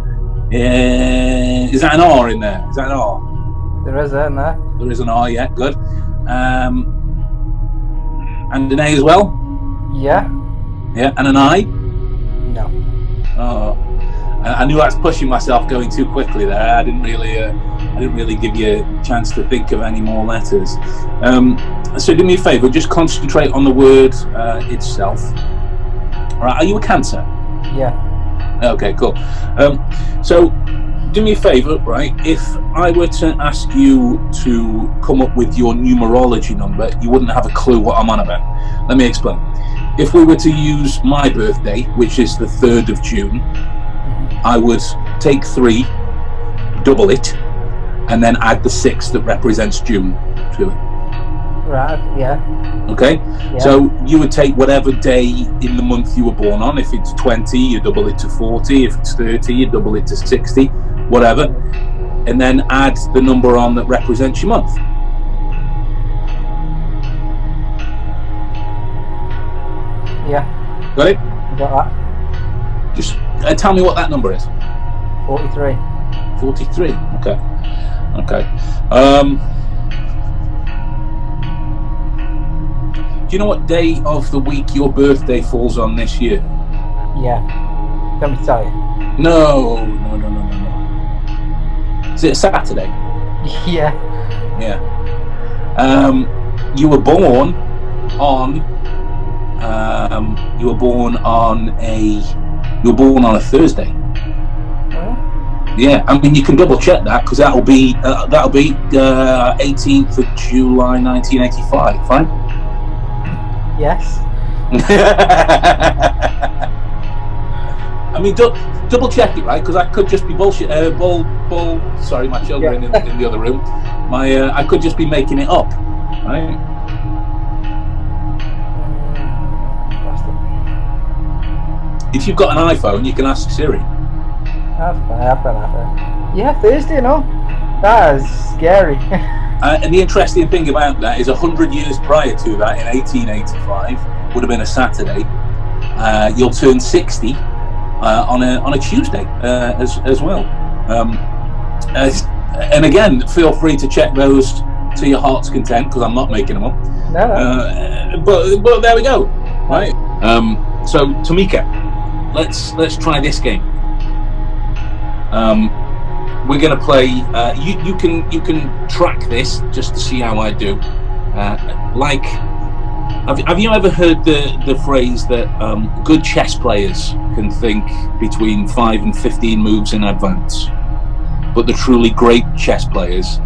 Is that an R in there? Is that an R? There is in there. There is an R, yeah, good. And an A as well? Yeah. Yeah, and an I? No. Oh, I knew I was pushing myself going too quickly there. I didn't really give you a chance to think of any more letters. So do me a favour, just concentrate on the word itself. All right, are you a Cancer? Yeah. Okay, cool. So do me a favour, right? If I were to ask you to come up with your numerology number, you wouldn't have a clue what I'm on about. Let me explain. If we were to use my birthday, which is the 3rd of June, I would take 3, double it, and then add the 6 that represents June to it. Right. Yeah. Okay? Yeah. So you would take whatever day in the month you were born on. If it's 20, you double it to 40. If it's 30, you double it to 60, whatever. And then add the number on that represents your month. Yeah. Got it? Got that. Just tell me what that number is. 43. 43. Okay. Okay. Do you know what day of the week your birthday falls on this year? Yeah. Can we tell you? No. Is it a Saturday? Yeah. Yeah. You were born on. You were born on a Thursday. Oh. Yeah, I mean you can double check that because that'll be 18th of July 1985, right? Yes. I mean, double check it, right? Because I could just be bullshit. Sorry, my children in the other room. I could just be making it up, right? If you've got an iPhone, you can ask Siri. I've got that. Yeah, Thursday, no? That is scary. And the interesting thing about that is 100 years prior to that, in 1885, would have been a Saturday. You'll turn 60 on a Tuesday as well. And again, feel free to check those to your heart's content because I'm not making them up. No. But there we go. Right. So Tamika, let's try this game. We're going to play. You can track this just to see how I do. Have you ever heard the phrase that good chess players can think between 5 and 15 moves in advance, but the truly great chess players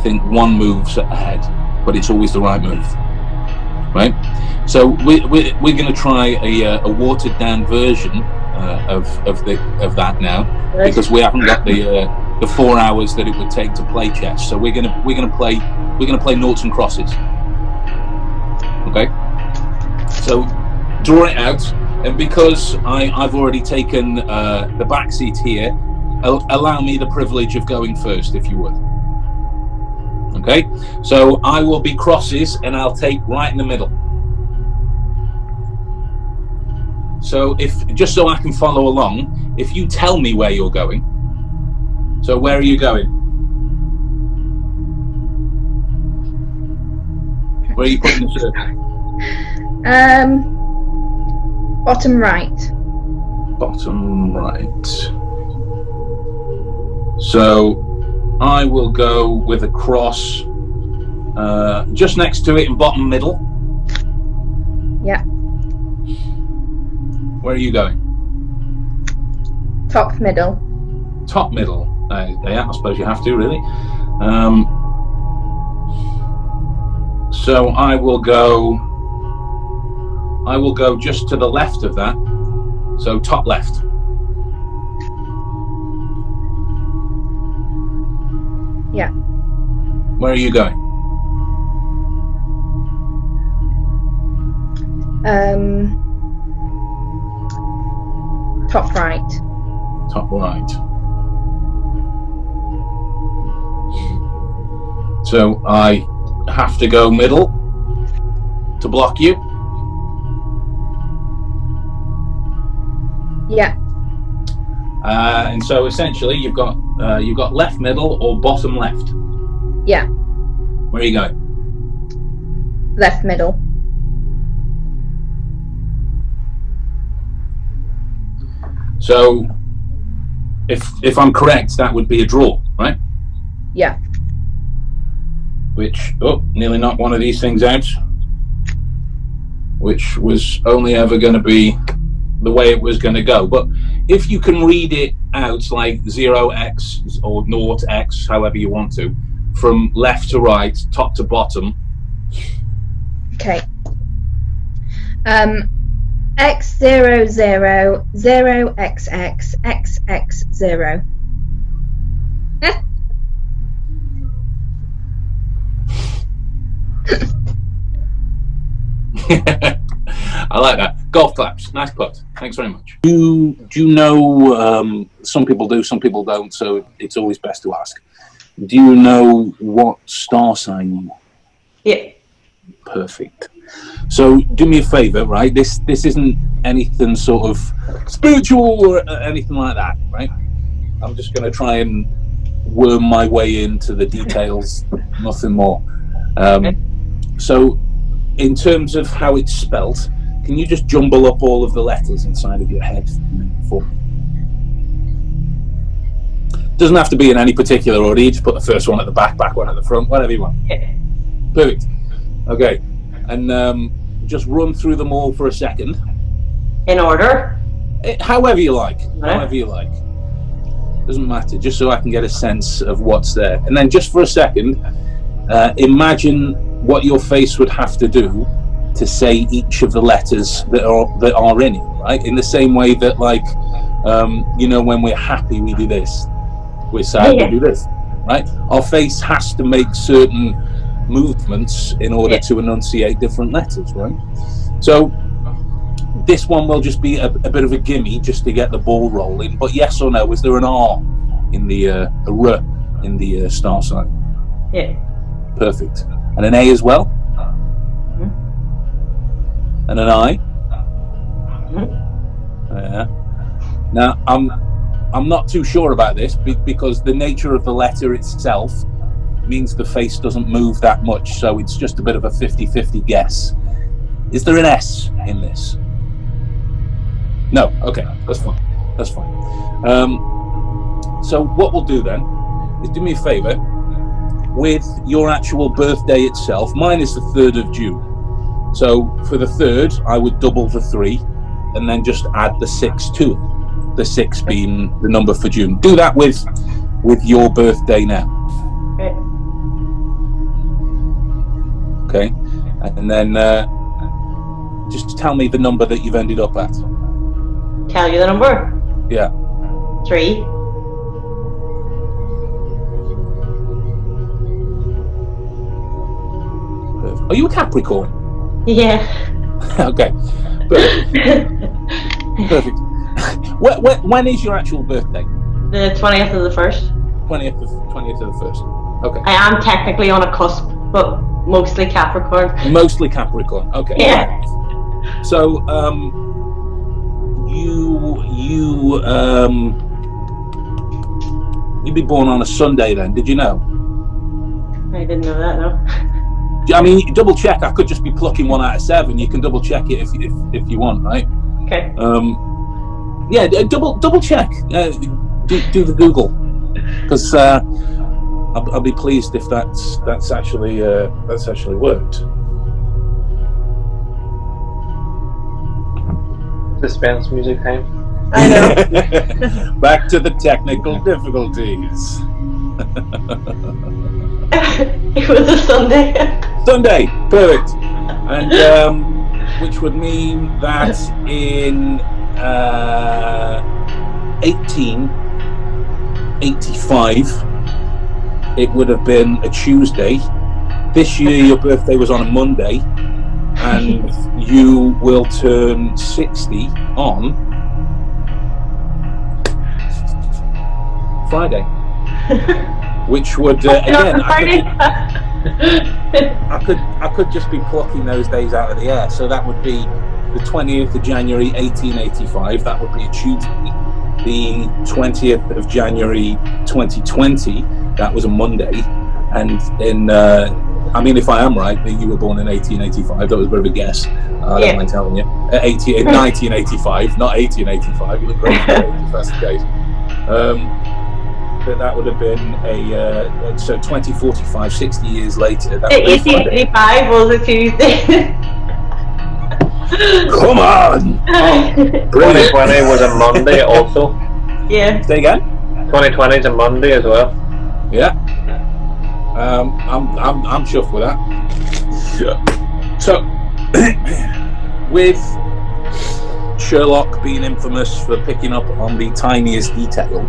think one move's ahead, but it's always the right move, right? So we're going to try a watered down version of that now, because we haven't got the 4 hours that it would take to play chess. So we're gonna play noughts and crosses. Okay. So draw it out, and because I've already taken the back seat here, allow me the privilege of going first, if you would. Okay. So I will be crosses, and I'll take right in the middle. So just so I can follow along, if you tell me where you're going. So where are you going? Where are you putting the circle? Bottom right. Bottom right. So I will go with a cross just next to it in bottom middle. Yeah. Where are you going? Top middle. Top middle. Yeah, I suppose you have to, really. So I will go just to the left of that. So top left. Yeah. Where are you going? Top right. Top right. So I have to go middle to block you. Yeah. And so essentially you've got left middle or bottom left. Yeah. Where are you going? Left middle. So if I'm correct, that would be a draw, right? Yeah. Which, nearly knocked one of these things out, which was only ever going to be the way it was going to go. But if you can read it out like 0x or 0x, however you want to, from left to right, top to bottom. Okay. X 0 0 0 x x x x 0. I like that. Golf claps. Nice putt. Thanks very much. Do you know, some people do, some people don't, so it's always best to ask. Do you know what star sign you are? Yeah. Perfect. So do me a favour, right? This isn't anything sort of spiritual or anything like that, right? I'm just going to try and worm my way into the details, nothing more. So in terms of how it's spelt, can you just jumble up all of the letters inside of your head for me? Doesn't have to be in any particular order. You just put the first one at the back one at the front, whatever you want. Yeah. Perfect. Okay. And just run through them all for a second. In order? However you like. However you like. Doesn't matter. Just so I can get a sense of what's there. And then just for a second, imagine what your face would have to do to say each of the letters that are in it, right? In the same way that, like, you know, when we're happy, we do this. We're sad, we do this, right? Our face has to make certain movements in order to enunciate different letters, right? So this one will just be a bit of a gimme just to get the ball rolling. But yes or no, is there an R in the a R in the star sign? Yeah. Perfect. And an A as well? And an I? Yeah. Now I'm not too sure about this because the nature of the letter itself means the face doesn't move that much, so it's just a bit of a 50-50 guess. Is there an S in this? No. Okay, that's fine. That's fine. So what we'll do then is do me a favour with your actual birthday itself. Mine is the 3rd of June. So for the 3rd, I would double the 3 and then just add the 6 to it. The 6 being the number for June. Do that with your birthday now. Okay. And then just tell me the number that you've ended up at. Tell you the number? Yeah. 3. Perfect. Are you a Capricorn? Yeah. Okay. Perfect. Perfect. When is your actual birthday? The 20th of the 1st. 20th of the 1st. Okay. I am technically on a cusp, but mostly Capricorn. Mostly Capricorn. Okay. Yeah. So you'd be born on a Sunday then, did you know? I didn't know that, no. I mean, double check. I could just be plucking 1 out of 7. You can double check it if you want, right? Okay. Yeah, double check. Do the Google, because I'll be pleased if that's actually worked. Suspense music time. I know. Back to the technical difficulties. It was a Sunday. Sunday, perfect. And which would mean that in 1885 it would have been a Tuesday. This year your birthday was on a Monday, and you will turn 60 on Friday, which would again I could just be plucking those days out of the air. So that would be the 20th of January 1885. That would be a Tuesday. The 20th of January 2020. That was a Monday. And in I mean, if I am right, that you were born in 1885. That was a bit of a guess. I don't mind telling you. 1985, not 1885. You look great if that's the case. But that would have been so 2045, 60 years later. 1885 was a Tuesday. Come on! 2020 was a Monday also. Yeah. Say again? 2020 is a Monday as well. Yeah. I'm chuffed with that. Yeah. So, with Sherlock being infamous for picking up on the tiniest detail,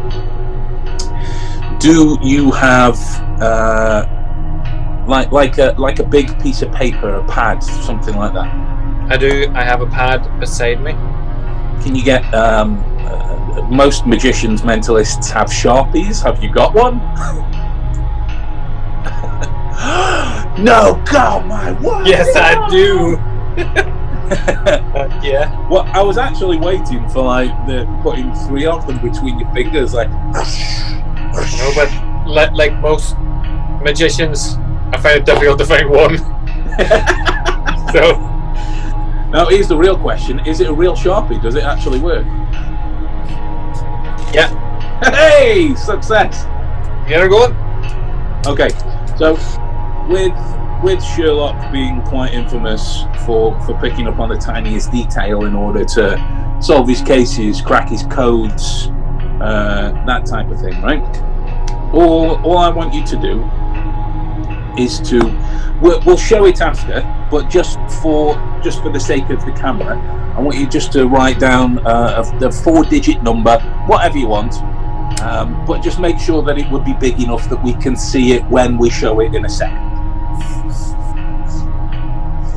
do you have like a big piece of paper, a pad, something like that? I do. I have a pad beside me. Can you get? Most magicians, mentalists have Sharpies. Have you got one? No, God, my word! Yes, I do. Yeah. Well, I was actually waiting for putting 3 of them between your fingers, like. No, but like most magicians, I find it difficult to find one. So. Now, here's the real question: is it a real Sharpie? Does it actually work? Yeah. Hey, success! Get her going. Okay, so with Sherlock being quite infamous for picking up on the tiniest detail in order to solve his cases, crack his codes, that type of thing, right? All I want you to do is to we'll show it after, but just for the sake of the camera, I want you just to write down the 4-digit number, whatever you want, but just make sure that it would be big enough that we can see it when we show it in a second.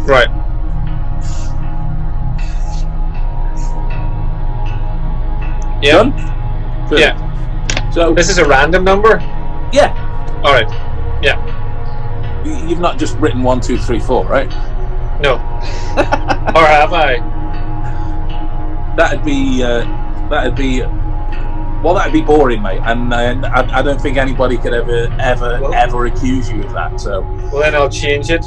Right. Yeah. Done? Good. Yeah. So this is a random number? Yeah. All right. Yeah. You've not just written 1, 2, 3, 4, right? No. Or have I? That'd be boring, mate. And I don't think anybody could ever accuse you of that. So. Well, then I'll change it.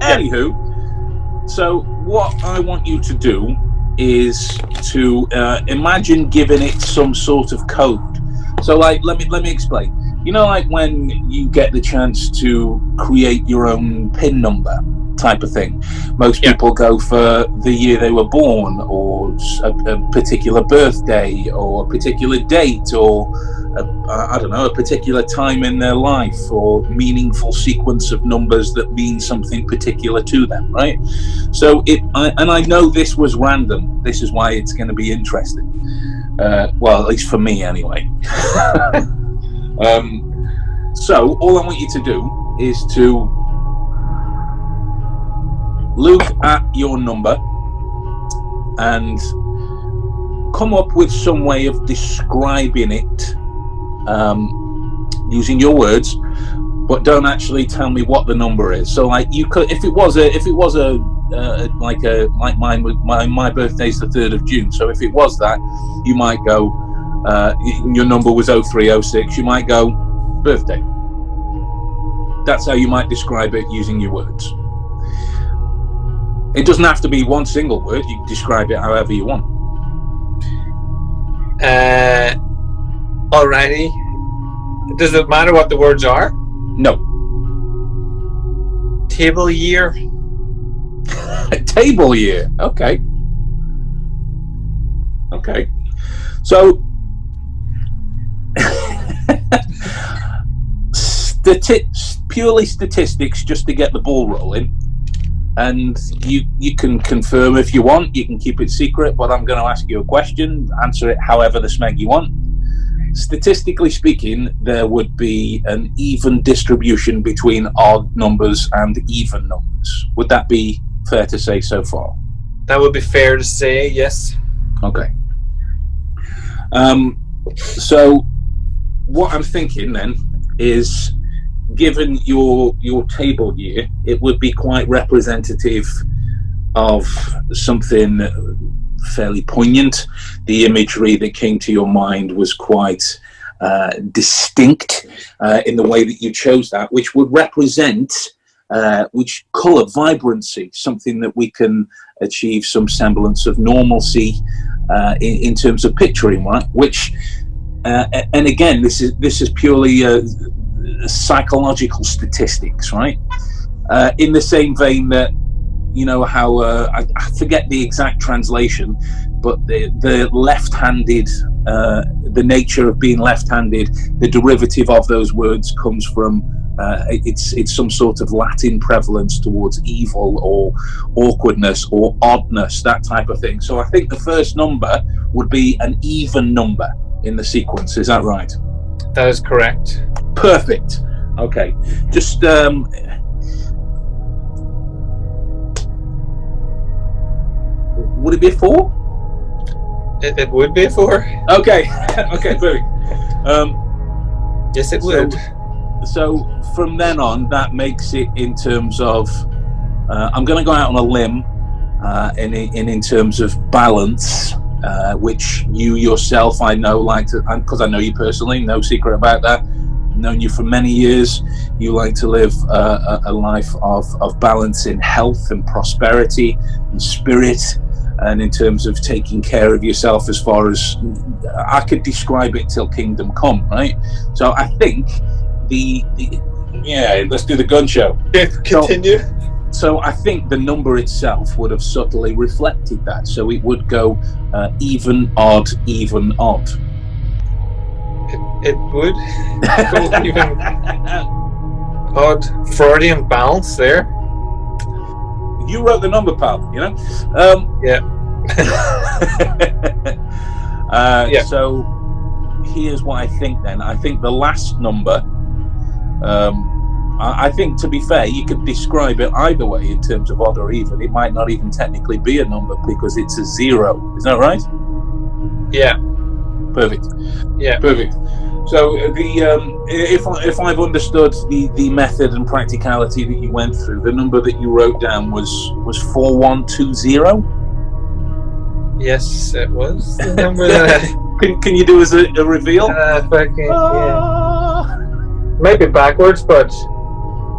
Anywho. So what I want you to do is to imagine giving it some sort of code. So, like, let me explain. You know, like when you get the chance to create your own PIN number type of thing. Most people go for the year they were born, or a particular birthday, or a particular date, or I don't know, a particular time in their life, or meaningful sequence of numbers that mean something particular to them, right? So I know this was random. This is why it's going to be interesting. Well, at least for me, anyway. So all I want you to do is to look at your number and come up with some way of describing it using your words, but don't actually tell me what the number is. So, like, you could, if it was my birthday's the 3rd of June. So if it was that, you might go, your number was 0306. You might go birthday. That's how you might describe it using your words. It doesn't have to be one single word. You can describe it however you want. Alrighty. Does it matter what the words are? No. Table year. Table year. Okay. Okay. So, purely statistics, just to get the ball rolling. And you can confirm if you want. You can keep it secret, but I'm going to ask you a question. Answer it however the smeg you want. Statistically speaking, there would be an even distribution between odd numbers and even numbers. Would that be fair to say so far? That would be fair to say, yes. Okay. So what I'm thinking then is, given your table year, it would be quite representative of something fairly poignant. The imagery that came to your mind was quite distinct in the way that you chose that, which would represent which colour, vibrancy, something that we can achieve some semblance of normalcy in terms of picturing, right? Which and again, this is purely psychological statistics, right? In the same vein that, you know, how I forget the exact translation, but the left-handed, the nature of being left-handed, the derivative of those words comes from it's some sort of Latin prevalence towards evil or awkwardness or oddness, that type of thing. So I think the first number would be an even number in the sequence. Is that right? That is correct. Perfect. Okay, just would it be a 4? It would be a 4. Okay, okay, perfect. Yes, it would. So from then on, that makes it in terms of. I'm going to go out on a limb, in terms of balance, which you yourself, I know, like to, because I know you personally, no secret about that. Known you for many years. You like to live a life of balance in health and prosperity and spirit, and in terms of taking care of yourself, as far as I could describe it, till kingdom come, right? So I think let's do the gun show. Continue. So I think the number itself would have subtly reflected that. So it would go even, odd, even, odd. It would go even odd. Freudian balance there. You wrote the number, pal, you know? Yeah. Yeah. So here's what I think then. I think the last number, I think, to be fair, you could describe it either way in terms of odd or even. It might not even technically be a number because it's a 0. Is that right? Yeah. Perfect. Yeah. Perfect. So if I've understood the method and practicality that you went through, the number that you wrote down was 4120. Yes, it was the number that. Can you do as a reveal? Maybe backwards, but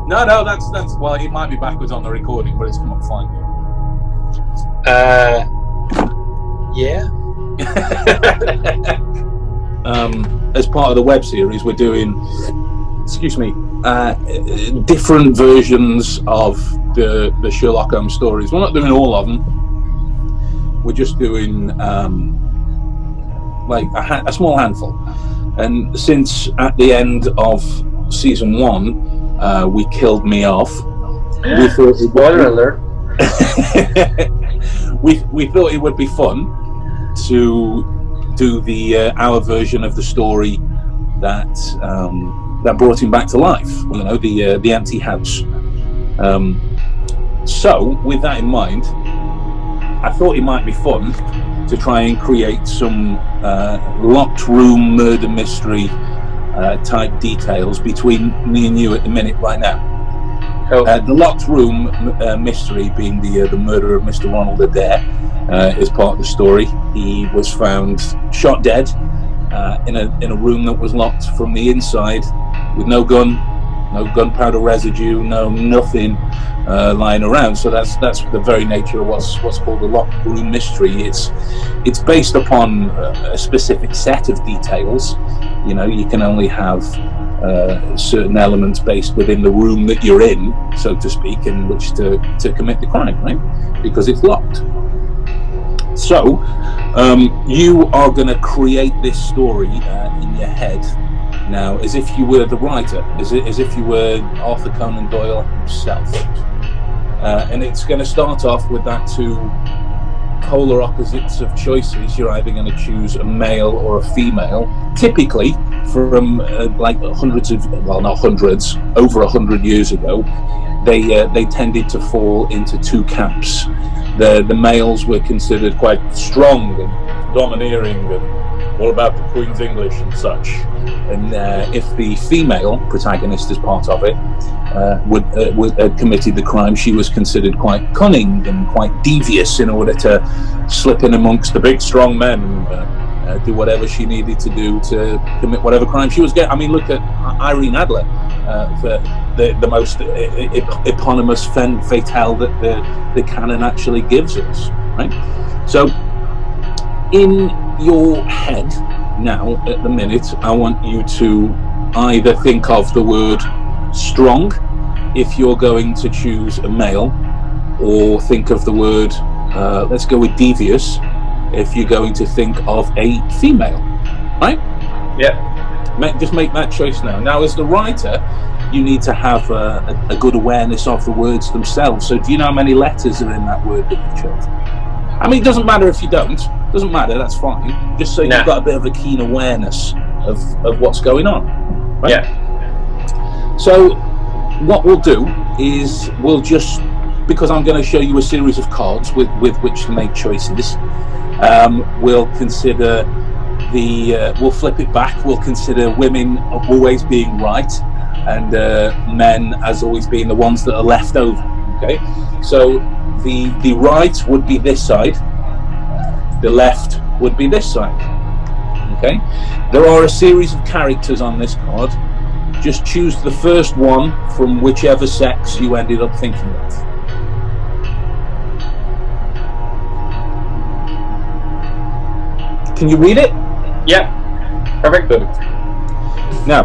no. That's well, it might be backwards on the recording, but it's come up fine. Yeah. As part of the web series, we're doing, different versions of the Sherlock Holmes stories. We're not doing all of them. We're just doing like a small handful. And since at the end of season 1, we killed me off, we thought spoiler alert. we thought it would be fun to do our version of the story that brought him back to life. You know, the empty house. So with that in mind, I thought it might be fun to try and create some locked room murder mystery type details between me and you at the minute right now. The locked room mystery being the murder of Mr. Ronald Adair is part of the story. He was found shot dead in a room that was locked from the inside, with no gun, no gunpowder residue, nothing lying around. So that's the very nature of what's called a locked room mystery. It's based upon a specific set of details. You know, you can only have certain elements based within the room that you're in, so to speak, in which to commit the crime, right? Because it's locked. So you are going to create this story in your head now, as if you were the writer, as if you were Arthur Conan Doyle himself. And it's going to start off with that 2 polar opposites of choices. You're either going to choose a male or a female. Typically, from like hundreds, over 100 years ago, they tended to fall into 2 camps. The males were considered quite strong and domineering and all about the Queen's English and such. And if the female protagonist, as part of it, had committed the crime, she was considered quite cunning and quite devious in order to slip in amongst the big strong men and do whatever she needed to do to commit whatever crime she was getting. I mean, look at Irene Adler, the most eponymous femme fatale that the canon actually gives us, right? So in your head now, at the minute, I want you to either think of the word strong if you're going to choose a male, or think of the word, let's go with devious, if you're going to think of a female, right? Yeah. Just make that choice now. Now, as the writer, you need to have a good awareness of the words themselves. So do you know how many letters are in that word that you chose? I mean, it doesn't matter if you don't. Doesn't matter, that's fine. Just so you've got a bit of a keen awareness of what's going on. Right? Yeah. So what we'll do is we'll just, because I'm going to show you a series of cards with which to make choices, we'll consider we'll flip it back. We'll consider women always being right and men as always being the ones that are left over. Okay, so the right would be this side, the left would be this side. Okay, there are a series of characters on this card. Just choose the first one from whichever sex you ended up thinking of. Can you read it? Yeah. Perfect. Now,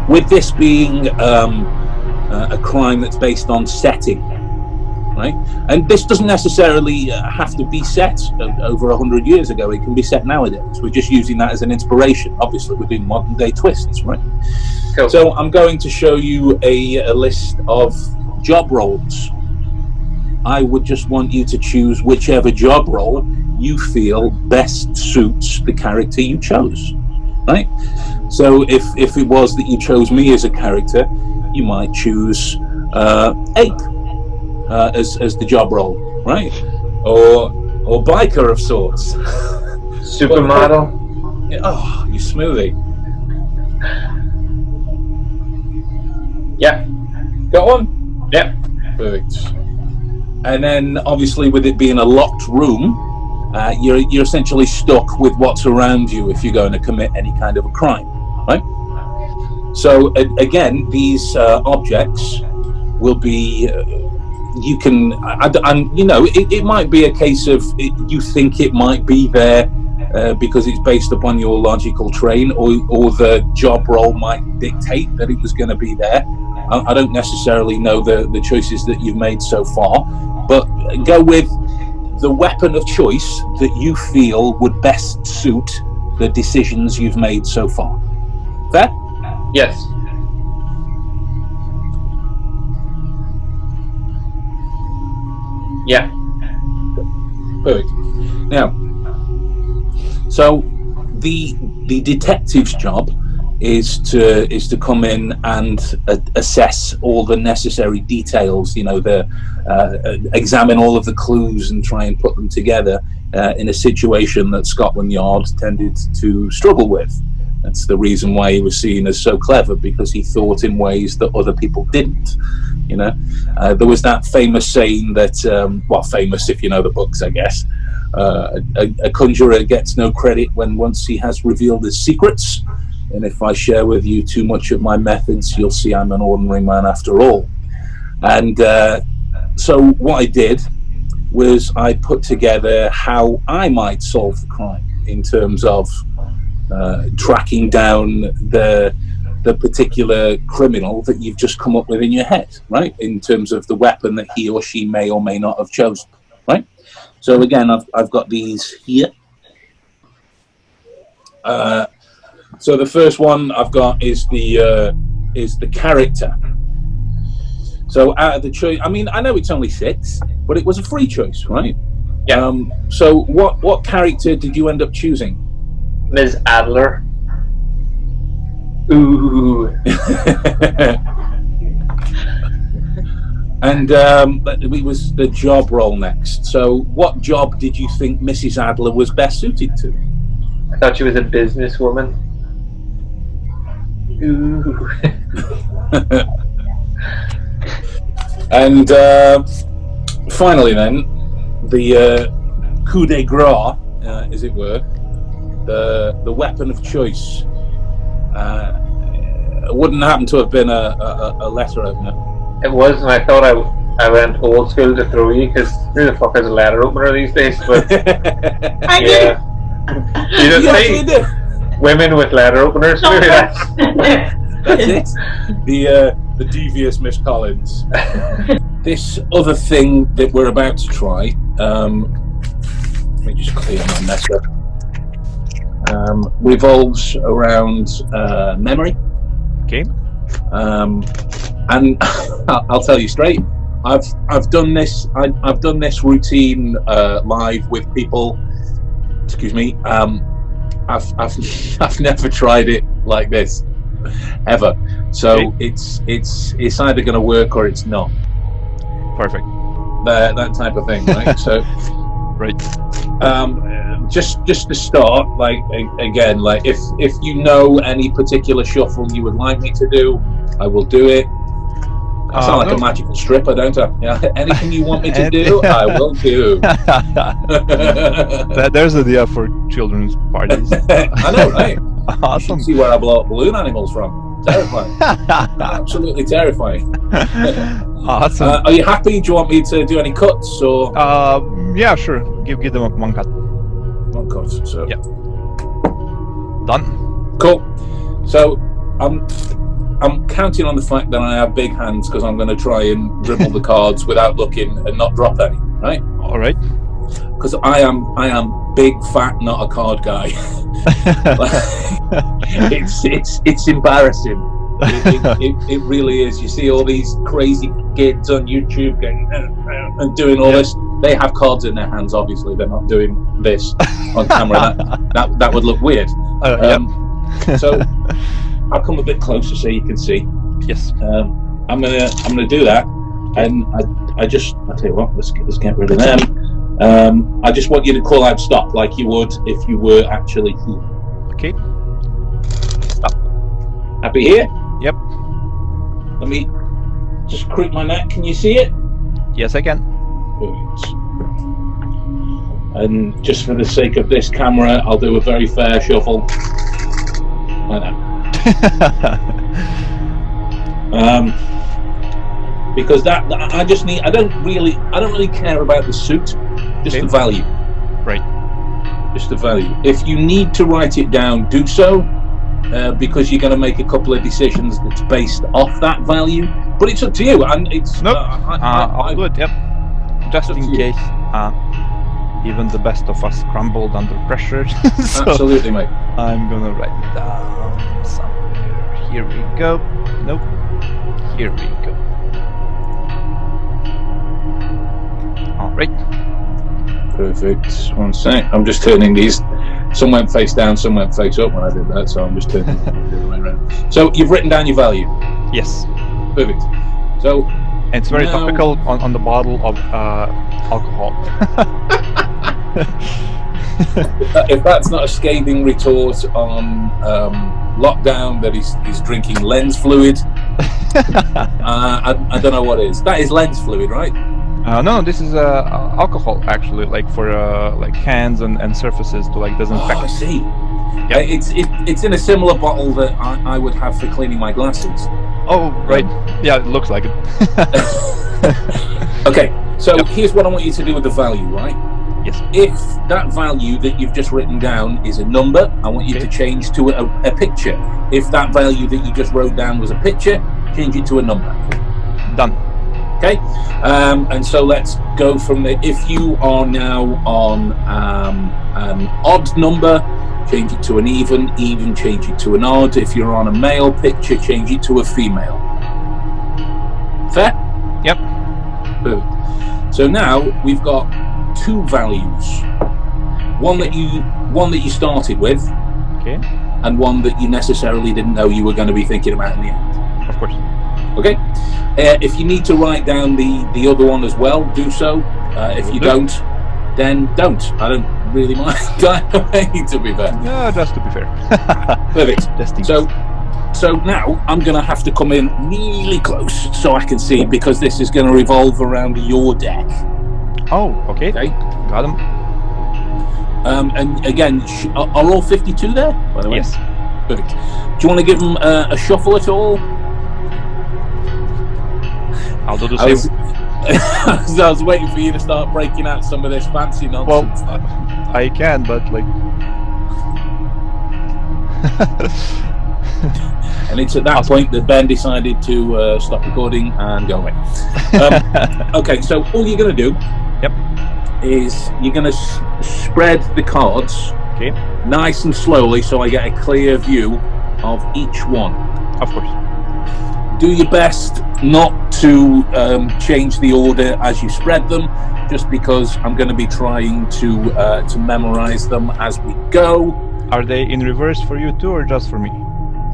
with this being a crime that's based on setting, right? And this doesn't necessarily have to be set over 100 years ago. It can be set nowadays. We're just using that as an inspiration. Obviously, we're doing modern day twists, right? Cool. So I'm going to show you a list of job roles. I would just want you to choose whichever job role you feel best suits the character you chose, right? So if it was that you chose me as a character, you might choose ape as the job role, right? Or biker of sorts. Supermodel. Oh, you smoothie. Yeah. Got one? Yeah. Perfect. And then, obviously, with it being a locked room, you're essentially stuck with what's around you if you're going to commit any kind of a crime, right? So, again, these objects will be... you can... you know, it might be a case of you think it might be there because it's based upon your logical train, or the job role might dictate that it was going to be there. I don't necessarily know the choices that you've made so far, but go with the weapon of choice that you feel would best suit the decisions you've made so far. Fair? Yes. Yeah. Perfect. Now, so the detective's job is to come in and assess all the necessary details, you know, examine all of the clues and try and put them together in a situation that Scotland Yard tended to struggle with. That's the reason why he was seen as so clever, because he thought in ways that other people didn't. You know, there was that famous saying that, well, famous if you know the books, I guess. A conjurer gets no credit when once he has revealed his secrets. And if I share with you too much of my methods, you'll see I'm an ordinary man after all. And so what I did was I put together how I might solve the crime in terms of tracking down the particular criminal that you've just come up with in your head, right? In terms of the weapon that he or she may or may not have chosen, right? So again, I've got these here. So the first one I've got is the character. So out of the choice, I mean, I know it's only 6, but it was a free choice, right? Yeah. So what character did you end up choosing? Ms. Adler. Ooh. And it was the job role next. So what job did you think Mrs. Adler was best suited to? I thought she was a businesswoman. Ooh. And finally then, the coup de grace, as it were, the weapon of choice. It wouldn't happen to have been a letter opener. It was, and I thought I went old school to throw you, because who the fuck has a letter opener these days? But I did. You just see did. women with letter openers. Maybe that's it. The devious Miss Collins. This other thing that we're about to try. Let me just clear my mess up. Revolves around memory. Okay. And I'll tell you straight. I've done this. I've done this routine live with people. Excuse me. I've never tried it like this. ever. So it's either going to work or it's not. Perfect. That type of thing, right? So, right. Just to start, like again, like if you know any particular shuffle you would like me to do, I will do it. I sound like a magical stripper, don't I? Yeah. Anything you want me to do, I will do. There's an idea for children's parties. I know, right? Awesome. You see where I blow up balloon animals from? Terrifying. Absolutely terrifying. Awesome. Are you happy? Do you want me to do any cuts or? Yeah, sure. Give them one cut. One cut. So. Yeah. Done. Cool. So I'm counting on the fact that I have big hands because I'm going to try and dribble the cards without looking and not drop any. Right. All right. Because I am big, fat, not a card guy. it's embarrassing. It really is. You see all these crazy kids on YouTube and doing all this. They have cards in their hands. Obviously, they're not doing this on camera. that would look weird. So I'll come a bit closer so you can see. Yes. I'm gonna do that, and I'll tell you what. Let's get rid of them. I just want you to call out stop like you would if you were actually here. Okay. Stop. Happy here? Yep. Let me just crook my neck. Can you see it? Yes, I can. Perfect. And just for the sake of this camera, I'll do a very fair shuffle. Like that. Because I don't really care about the suit, just the value. Right. Just the value. If you need to write it down, do so, because you're going to make a couple of decisions that's based off that value. But it's up to you. And it's nope. I'll do it. Yep. Just in case. Even the best of us crumbled under pressure. So absolutely, mate. I'm gonna write it down somewhere. Here we go. Nope. Here we go. All right. Perfect. 1 sec. I'm just turning these. Some went face down, some went face up when I did that, so I'm just turning the other way around. So you've written down your value. Yes. Perfect. So it's very topical on the bottle of alcohol. If that's not a scathing retort on lockdown that he's drinking lens fluid, I don't know what is. That is lens fluid, right? No, this is alcohol actually, like for like hands and surfaces to like disinfect. Oh, I see. Yeah, it's in a similar bottle that I would have for cleaning my glasses. Oh, right. Yeah, it looks like it. Okay, so here's what I want you to do with the value, right? Yes. If that value that you've just written down is a number, I want you to change to a picture. If that value that you just wrote down was a picture, change it to a number. Done. Okay, and so let's go from there. If you are now on an odd number, change it to an even change it to an odd. If you're on a male picture, change it to a female. Fair? Yep. Perfect. So now we've got two values. One that you started with, okay, and one that you necessarily didn't know you were going to be thinking about in the end. Of course. Okay. If you need to write down the other one as well, do so. If you don't, then don't. I don't really mind either way, to be fair. No, just to be fair. Perfect. So now I'm going to have to come in really close so I can see, because this is going to revolve around your deck. Oh, okay. Got them. And again, are all 52 there, by the way? Yes. Perfect. Do you want to give them a shuffle at all? I'll do the same. I was waiting for you to start breaking out some of this fancy nonsense. Well, I can, but like... And it's at that point that Ben decided to stop recording and go away. Okay, so all you're going to do is you're going to spread the cards nice and slowly so I get a clear view of each one. Of course. Do your best not to change the order as you spread them, just because I'm going to be trying to memorize them as we go. Are they in reverse for you too, or just for me?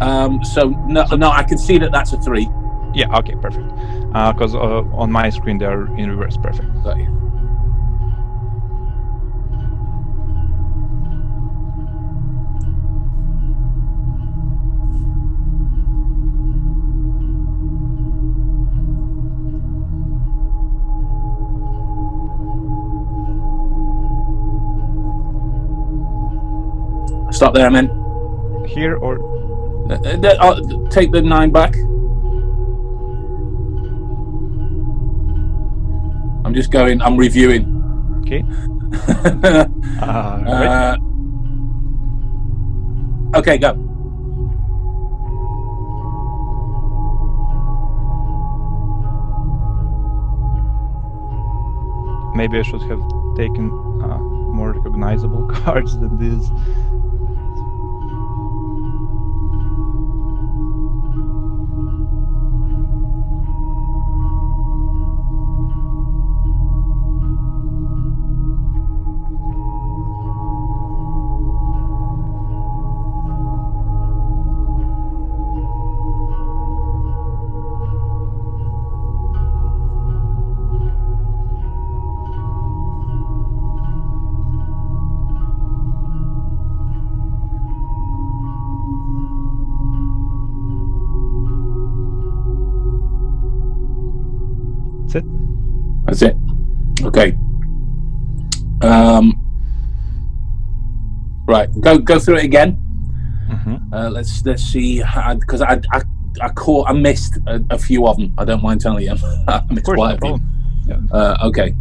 So no, I can see that that's a 3. Yeah, okay, perfect. Because on my screen they are in reverse, perfect. Got you. Stop there, man. Here or take the 9 back. I'm just going. I'm reviewing. okay. Right. Okay, go. Maybe I should have taken more recognizable cards than these. That's it. That's it. Okay. Right. Go through it again. Let's see. Because I missed a few of them. I don't mind telling you. I missed Of course, quite no a few. problem. Yeah. Okay.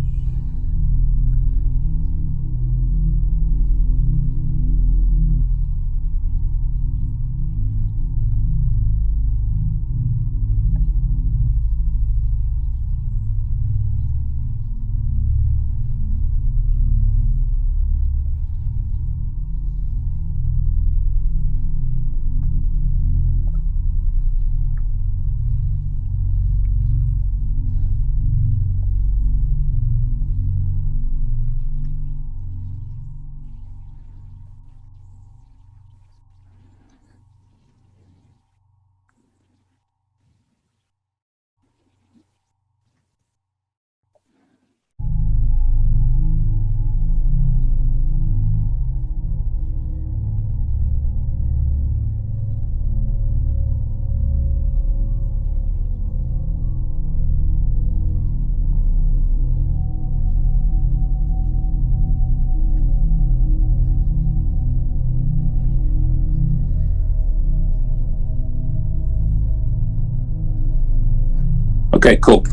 Okay, cool.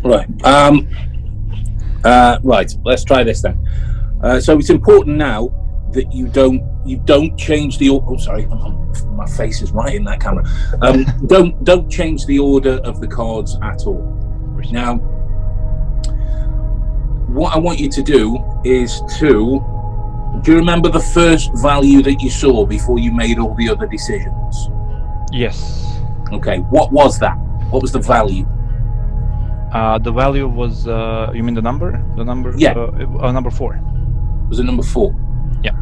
Right. Right. Let's try this then. So it's important now that you don't change the. Oh, sorry, my face is right in that camera. Don't change the order of the cards at all. Now, what I want you to do is to. Do you remember the first value that you saw before you made all the other decisions? Yes. Okay. What was that? What was the value? The value was. You mean the number? The number. Yeah. Number 4. Was it number 4? Yeah.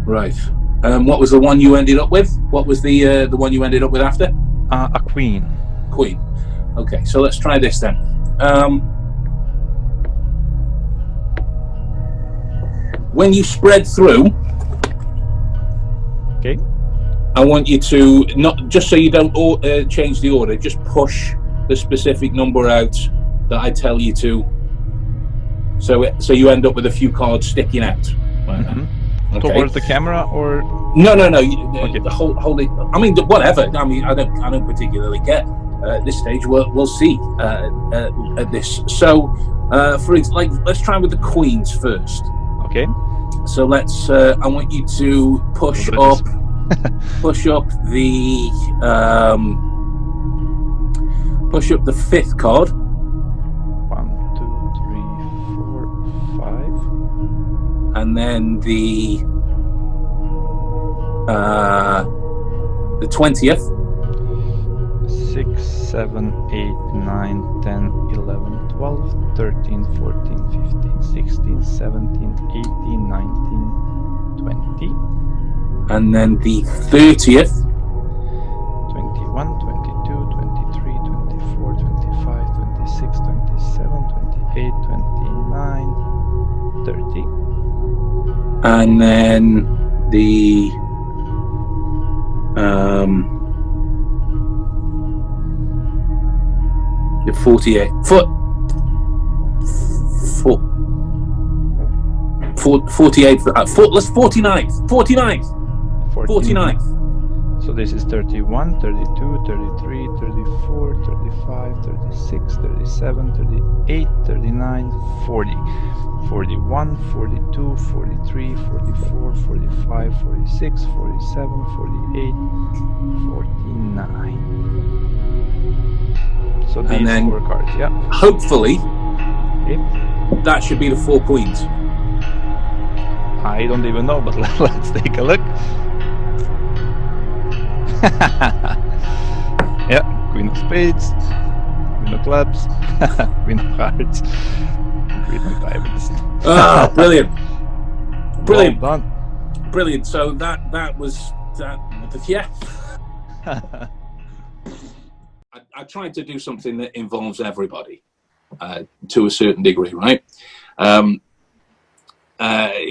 Right. What was the one you ended up with? What was the one you ended up with after? A queen. Queen. Okay. So let's try this then. When you spread through. Okay. I want you to not just so you don't change the order. Just push the specific number out that I tell you to. So you end up with a few cards sticking out. Right. Okay. Towards the camera or no. Okay. Hold it. I mean, whatever. I mean, I don't particularly care. At this stage, we'll see at this. So, let's try with the queens first. Okay. So let's. I want you to push up. Push up the. Push up the 5th card. 1, 2, 3, 4, 5. And then the 20th. 6, 7, 8, 9, 10, 11, 12, 13, 14, 15, 16, 17, 18, 19, 20. And then the 30th. 21, 22, 23, 24, 25, 26, 27, 28, 29, 30. And then the 48. Foot. 48th. Let's 49th. 49th. 49th. So this is 31, 32, 33, 34, 35, 36, 37, 38, 39, 40. 41, 42, 43, 44, 45, 46, 47, 48, 49. So these And then 4 cards, yeah. hopefully Okay. that should be the 4 queens. I don't even know, but let's take a look. Yeah, Queen of Spades, Queen of Clubs, Queen of Hearts, Queen of Diamonds. Ah, brilliant. Brilliant. Well done. Brilliant. So that was that. Yeah. I tried to do something that involves everybody to a certain degree, right?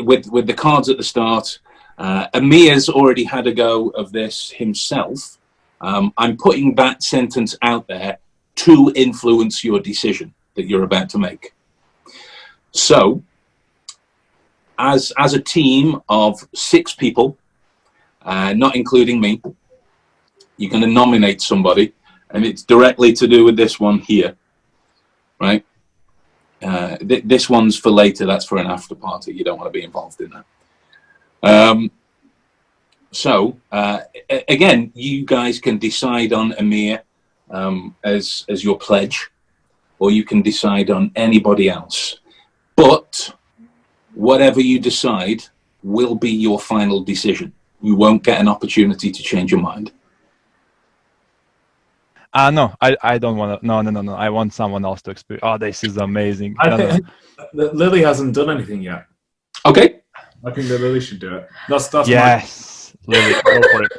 With the cards at the start, Amir's already had a go of this himself. I'm putting that sentence out there to influence your decision that you're about to make. So, as a team of 6 people, not including me, you're going to nominate somebody, and it's directly to do with this one here, right? This one's for later. That's for an after party. You don't want to be involved in that. So again, you guys can decide on Amir as your pledge, or you can decide on anybody else. But whatever you decide will be your final decision. You won't get an opportunity to change your mind. No, I don't want to. No. I want someone else to experience. Oh, this is amazing. I think that Lily hasn't done anything yet. Okay. I think that Lily should do it. That's yes, Lily, go for it.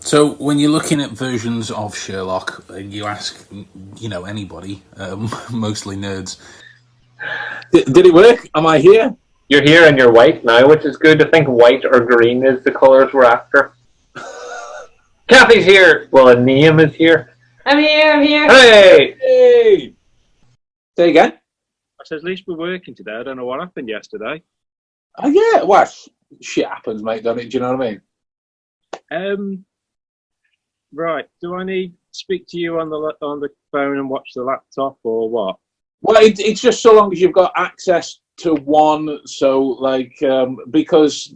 So when you're looking at versions of Sherlock, and you ask, anybody, mostly nerds, did it work? Am I here? You're here and you're white now, which is good. I think white or green is the colours we're after. Kathy's here. Well, a name is here. I'm here. Hey! Hey! Say again? I said, at least we're working today. I don't know what happened yesterday. Oh, yeah. Well, shit happens, mate, don't it? Do you know what I mean? Right. Do I need to speak to you on the phone and watch the laptop, or what? Well, it's just so long as you've got access to one. So, because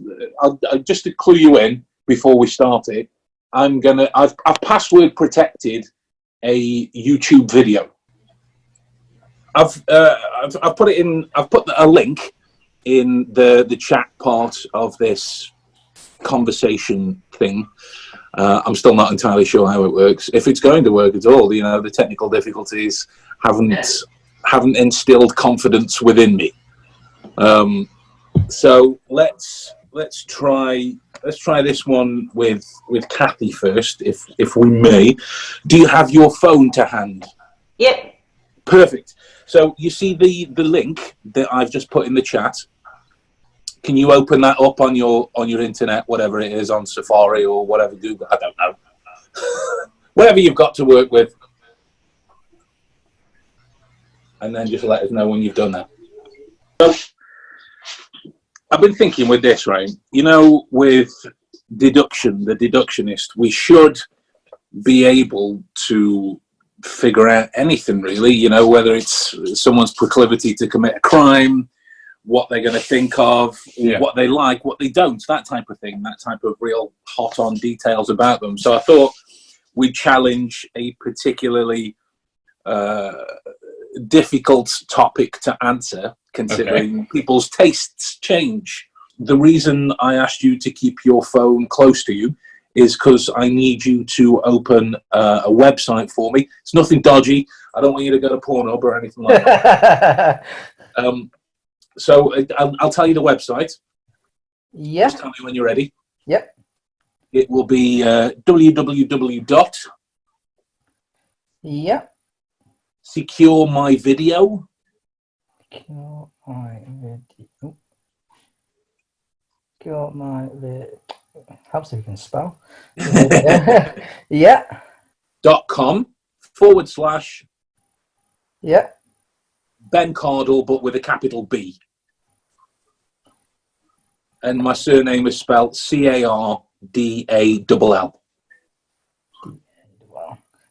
just to clue you in before we start it, I've password protected a YouTube video. I've put it in. I've put a link in the chat part of this conversation thing. I'm still not entirely sure how it works. If it's going to work at all, the technical difficulties haven't instilled confidence within me. So let's try this one with Kathy first, if we may. Do you have your phone to hand? Yep. Perfect. So you see the link that I've just put in the chat. Can you open that up on your internet, whatever it is, on Safari or whatever, Google? I don't know. Whatever you've got to work with. And then just let us know when you've done that. I've been thinking with this, right? With deduction, the deductionist, we should be able to figure out anything, really, whether it's someone's proclivity to commit a crime, what they're going to think of, what they like, what they don't, that type of thing, that type of real hot-on details about them. So I thought we'd challenge a particularly difficult topic to answer, considering people's tastes change. The reason I asked you to keep your phone close to you is because I need you to open a website for me. It's nothing dodgy. I don't want you to go to Pornhub or anything like that. So I'll tell you the website. Yeah. Just tell me when you're ready. Yep. It will be www. Yep. Secure My Video. Secure my video. Secure my video. Helps if you can spell. Yeah. .com / Yeah. Ben Cardle, but with a capital B. And my surname is spelled Cardall.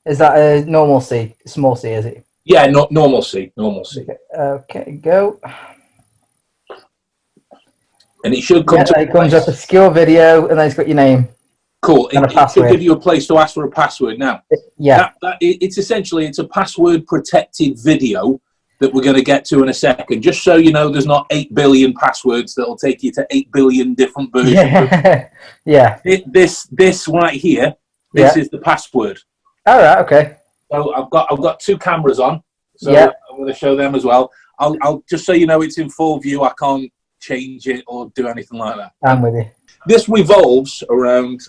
Is that a normal C? Small C, is it? Yeah, normal C. Normal C. Okay, go. And it should come It comes up a secure video, and then it's got your name. Cool. And a It should password. give you a place to ask for a password. Now, Yeah. It's essentially a password protected video that we're going to get to in a second. Just so you know, there's not 8 billion passwords that'll take you to 8 billion different versions. Yeah. Yeah. This right here, this is the password. All right. Okay. So I've got 2 cameras on, so Yeah. I'm going to show them as well. I'll just so you know, it's in full view. I can't change it or do anything like that. I'm with you. This revolves around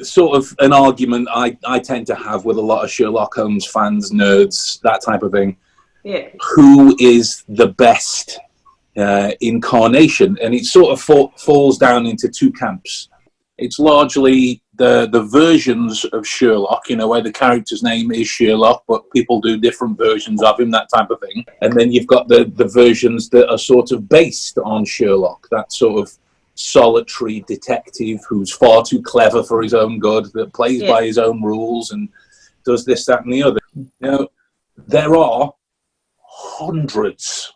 sort of an argument I tend to have with a lot of Sherlock Holmes fans, nerds, that type of thing. Yeah. Who is the best incarnation? And it sort of falls down into 2 camps. It's largely the versions of Sherlock, you know, where the character's name is Sherlock, but people do different versions of him, that type of thing. And then you've got the versions that are sort of based on Sherlock, that sort of solitary detective who's far too clever for his own good, that plays by his own rules and does this, that, and the other. You know, there are hundreds.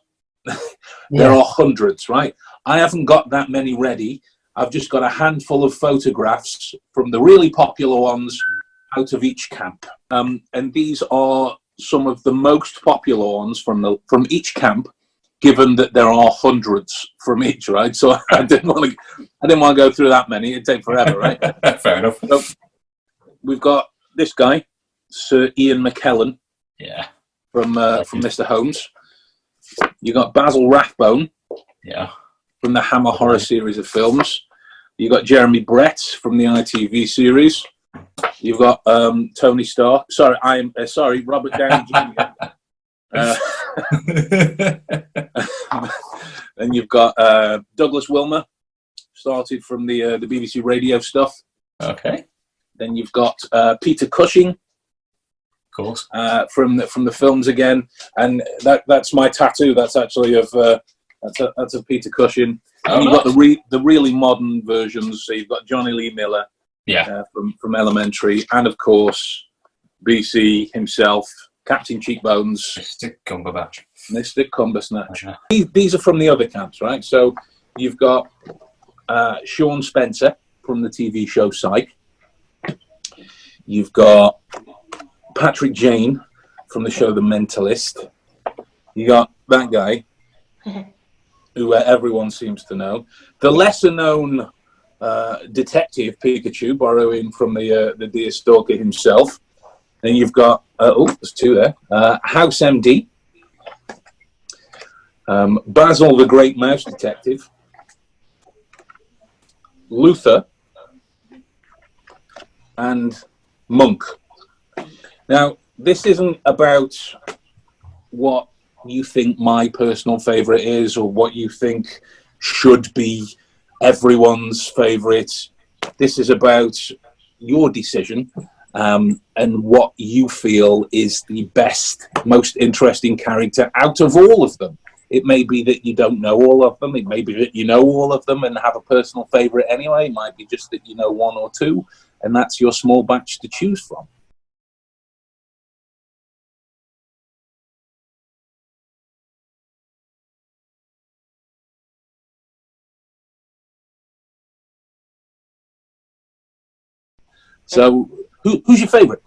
There are hundreds, right? I haven't got that many ready. I've just got a handful of photographs from the really popular ones out of each camp. And these are some of the most popular ones from each camp, given that there are hundreds from each, right? So I didn't want to go through that many. It'd take forever, right? Fair enough. So we've got this guy, Sir Ian McKellen. Yeah. From Mr. Holmes. You got Basil Rathbone. Yeah. From the Hammer Horror series of films. You got Jeremy Brett from the ITV series. You've got Tony Stark. Sorry, Robert Downey Jr. Then you've got Douglas Wilmer, started from the BBC radio stuff. Okay. Then you've got Peter Cushing, of course, from the films again, and that's my tattoo. That's actually of that's a Peter Cushing. And you've got the really modern versions. So you've got Johnny Lee Miller, from Elementary, and of course BC himself, Captain Cheekbones, Mr. Cumberbatch. Mr. Cumbersnatch. These are from the other camps, right? So you've got Sean Spencer from the TV show Psych. You've got Patrick Jane from the show The Mentalist. You got that guy who everyone seems to know. The lesser-known detective Pikachu, borrowing from the Deer Stalker himself. Then you've got there's 2 there. House MD, Basil the Great Mouse Detective, Luther, and Monk. Now, this isn't about what you think my personal favourite is or what you think should be everyone's favourite. This is about your decision and what you feel is the best, most interesting character out of all of them. It may be that you don't know all of them. It may be that you know all of them and have a personal favourite anyway. It might be just that you know 1 or 2, and that's your small batch to choose from. So, who's your favourite?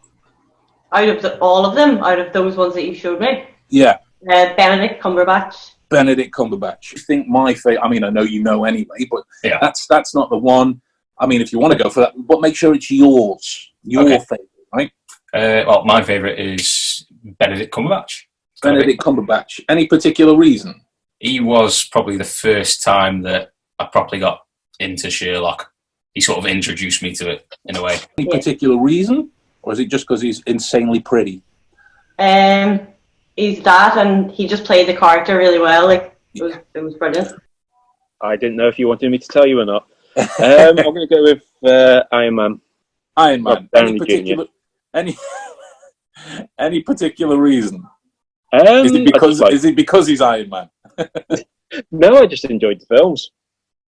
out of all of them, out of those ones that you showed me, Yeah. Benedict Cumberbatch. Benedict Cumberbatch. I think my favorite. I mean, I know you know anyway, but Yeah. that's not the one. I mean, if you want to go for that, but make sure it's yours. Your favorite, right? Well, my favorite is Benedict Cumberbatch. Benedict Cumberbatch. Any particular reason? He was probably the first time that I properly got into Sherlock. He sort of introduced me to it in a way. Any particular reason, or is it just because he's insanely pretty? He's that, and he just played the character really well. Like it was brilliant. I didn't know if you wanted me to tell you or not. I'm going to go with Iron Man. Iron Man. Any particular? Any particular reason? Is it because he's Iron Man? No, I just enjoyed the films.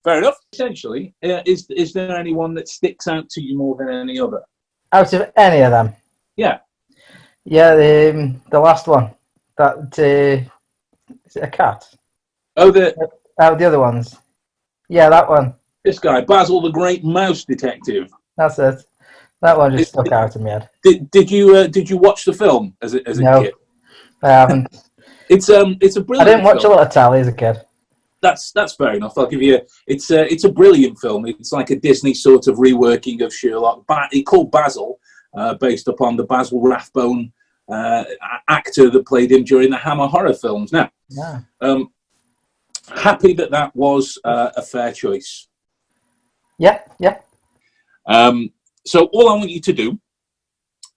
Fair enough. Essentially, is there anyone that sticks out to you more than any other? Out of any of them? Yeah. Yeah, the last one. That is it a cat? Oh, the other ones. Yeah, that one. This guy, Basil the Great Mouse Detective. That's it. That one just stuck out in my head. Did you watch the film as a kid? I haven't. It's a brilliant. I didn't watch film. a lot of telly as a kid. That's fair enough. I'll give you. It's a brilliant film. It's like a Disney sort of reworking of Sherlock. He called Basil, based upon the Basil Rathbone actor that played him during the Hammer horror films. Now, happy that was a fair choice. Yeah. So all I want you to do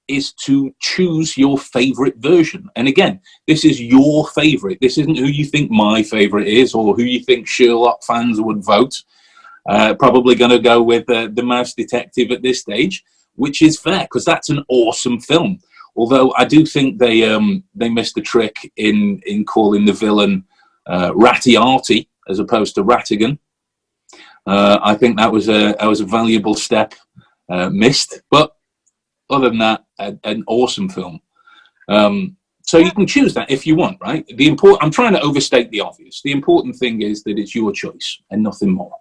is to choose your favourite version. And again, this is your favourite. This isn't who you think my favourite is or who you think Sherlock fans would vote. Probably going to go with The Mouse Detective at this stage, which is fair because that's an awesome film. Although I do think they missed the trick in calling the villain Ratty-Arty as opposed to Rattigan. I think that was a valuable step missed. But other than that, an awesome film. So you can choose that if you want, right? I'm trying to overstate the obvious. The important thing is that it's your choice and nothing more.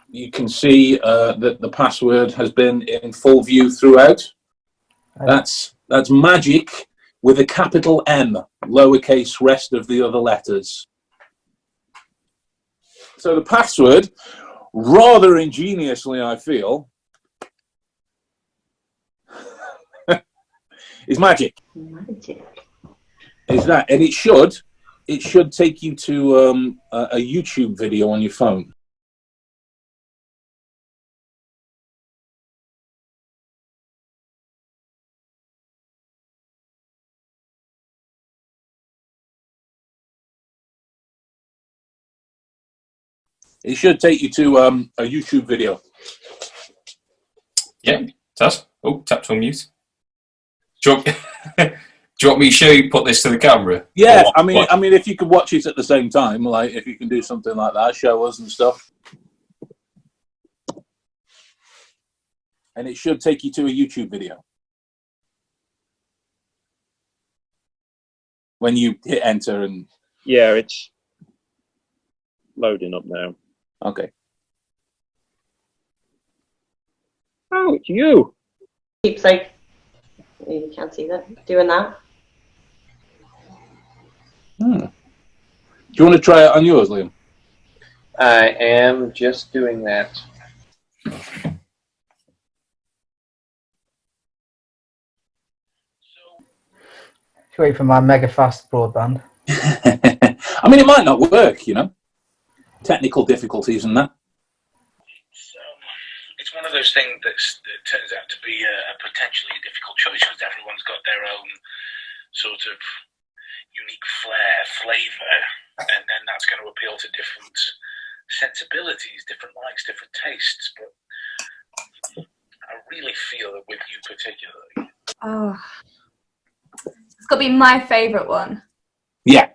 You can see that the password has been in full view throughout. That's magic with a capital M, lowercase rest of the other letters. So the password, rather ingeniously, I feel, is magic. Is that, and it should take you to a YouTube video on your phone. It should take you to a YouTube video. Yeah, it does. Oh, tap to unmute. Do you want me to show you, put this to the camera? Yeah, I mean, if you could watch it at the same time, like if you can do something like that, show us and stuff. And it should take you to a YouTube video. When you hit enter and... Yeah, it's loading up now. Okay. Oh, it's you. Keeps like, you can't see that, doing that. Do you want to try it on yours, Liam? I am just doing that. Wait for my mega fast broadband. I mean, it might not work, you know. Technical difficulties and that. It's one of those things that turns out to be a potentially difficult choice because everyone's got their own sort of unique flavour, and then that's going to appeal to different sensibilities, different likes, different tastes. But I really feel that with you particularly. Oh, it's got to be my favourite one. Yeah.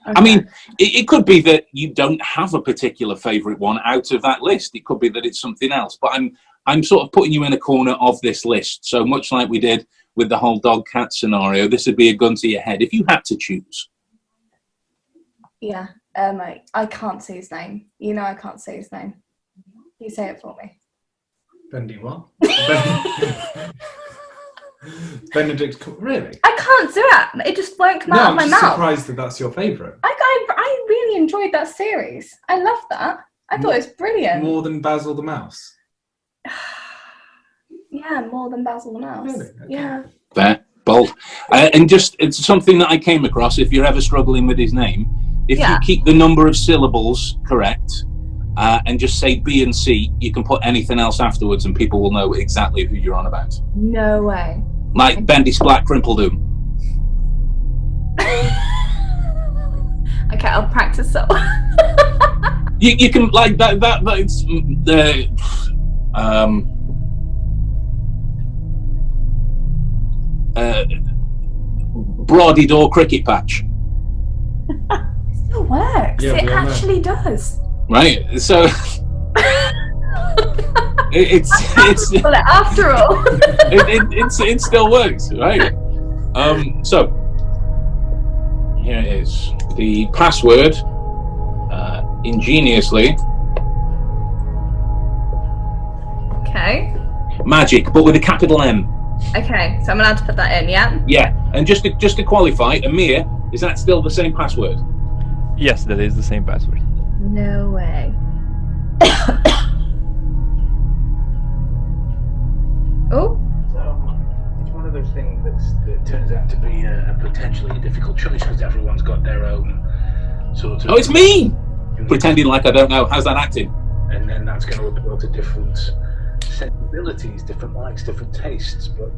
Okay. I mean, it could be that you don't have a particular favourite one out of that list. It could be that it's something else. But I'm sort of putting you in a corner of this list. So much like we did with the whole dog-cat scenario, this would be a gun to your head if you had to choose. Yeah. I can't say his name. You know I can't say his name. You say it for me. Bendy what? Benedict, really? I can't do it. It just won't come out of my mouth. I'm surprised that that's your favourite. I really enjoyed that series. I loved that. I thought it was brilliant. More than Basil the Mouse? Yeah, more than Basil the Mouse. Really? Okay. Yeah. Fair, bold. And just, it's something that I came across, if you're ever struggling with his name, if you keep the number of syllables correct, and just say B and C, you can put anything else afterwards and people will know exactly who you're on about. No way. Like Bendy Splat Crimpledoom. Okay, I'll practice that one. You can, like, it's Broady Door Cricket Patch. It still works. Yeah, it actually does. Right, so it's after all. it still works, right? So here it is. The password, ingeniously. Okay. Magic, but with a capital M. Okay, so I'm allowed to put that in, yeah? Yeah, and just to qualify, Amir, is that still the same password? Yes, that is the same password. No way. Oh. It's one of those things that turns out to be a potentially difficult choice because everyone's got their own sort of... Oh, it's me! Pretending like I don't know. How's that acting? And then that's going to appeal to different sensibilities, different likes, different tastes. But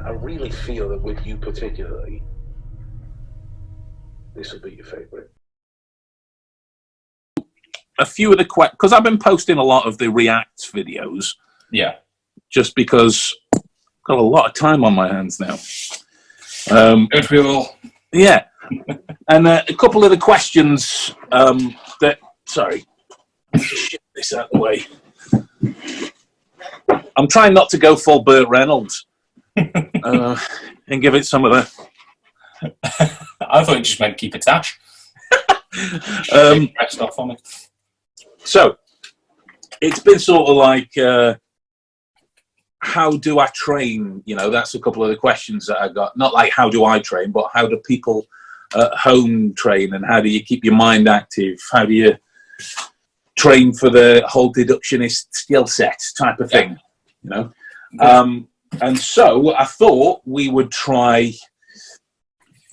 I really feel that with you particularly, this will be your favourite. A few of the because I've been posting a lot of the React videos. Yeah. Just because I've got a lot of time on my hands now. Good people. Yeah. And a couple of the questions that... Sorry. Shit this out of the way. I'm trying not to go full Burt Reynolds and give it some of the... I thought it just meant keep attached. Pressed off on me. So, it's been sort of like, how do I train? You know, that's a couple of the questions that I got. Not like how do I train, but how do people at home train, and how do you keep your mind active? How do you train for the whole deductionist skill set type of thing? You know? And so I thought we would try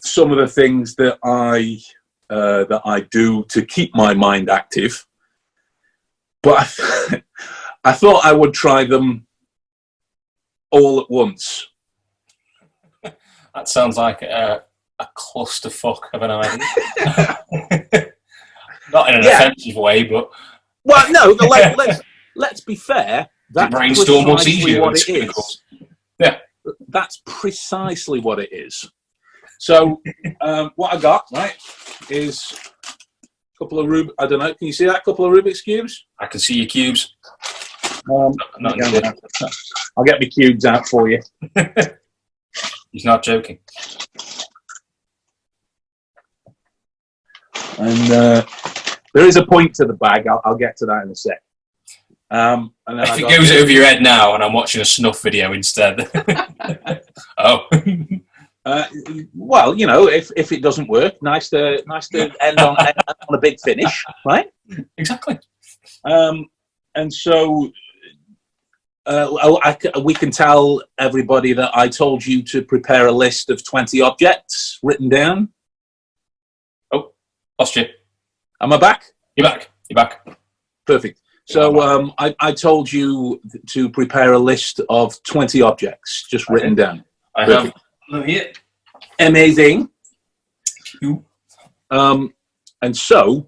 some of the things that I do to keep my mind active. But I thought I would try them all at once. That sounds like a clusterfuck of an idea. Not in an offensive way, but... Well, no, let's be fair. That's brainstorm what's easier. What it is. Yeah. That's precisely what it is. So, what I got, right, is... couple of I don't know. Can you see that? Couple of Rubik's cubes. I can see your cubes. I'll get my cubes out for you. He's not joking. And there is a point to the bag. I'll get to that in a sec. And then if it goes over your head now, and I'm watching a snuff video instead. Oh. Well, you know, if it doesn't work, nice to end on a big finish, right? Exactly. And so we can tell everybody that I told you to prepare a list of 20 objects written down. Oh, lost you. Am I back? You're back. You're back. Perfect. So I told you to prepare a list of 20 objects just written down. I have. Here. Amazing. And so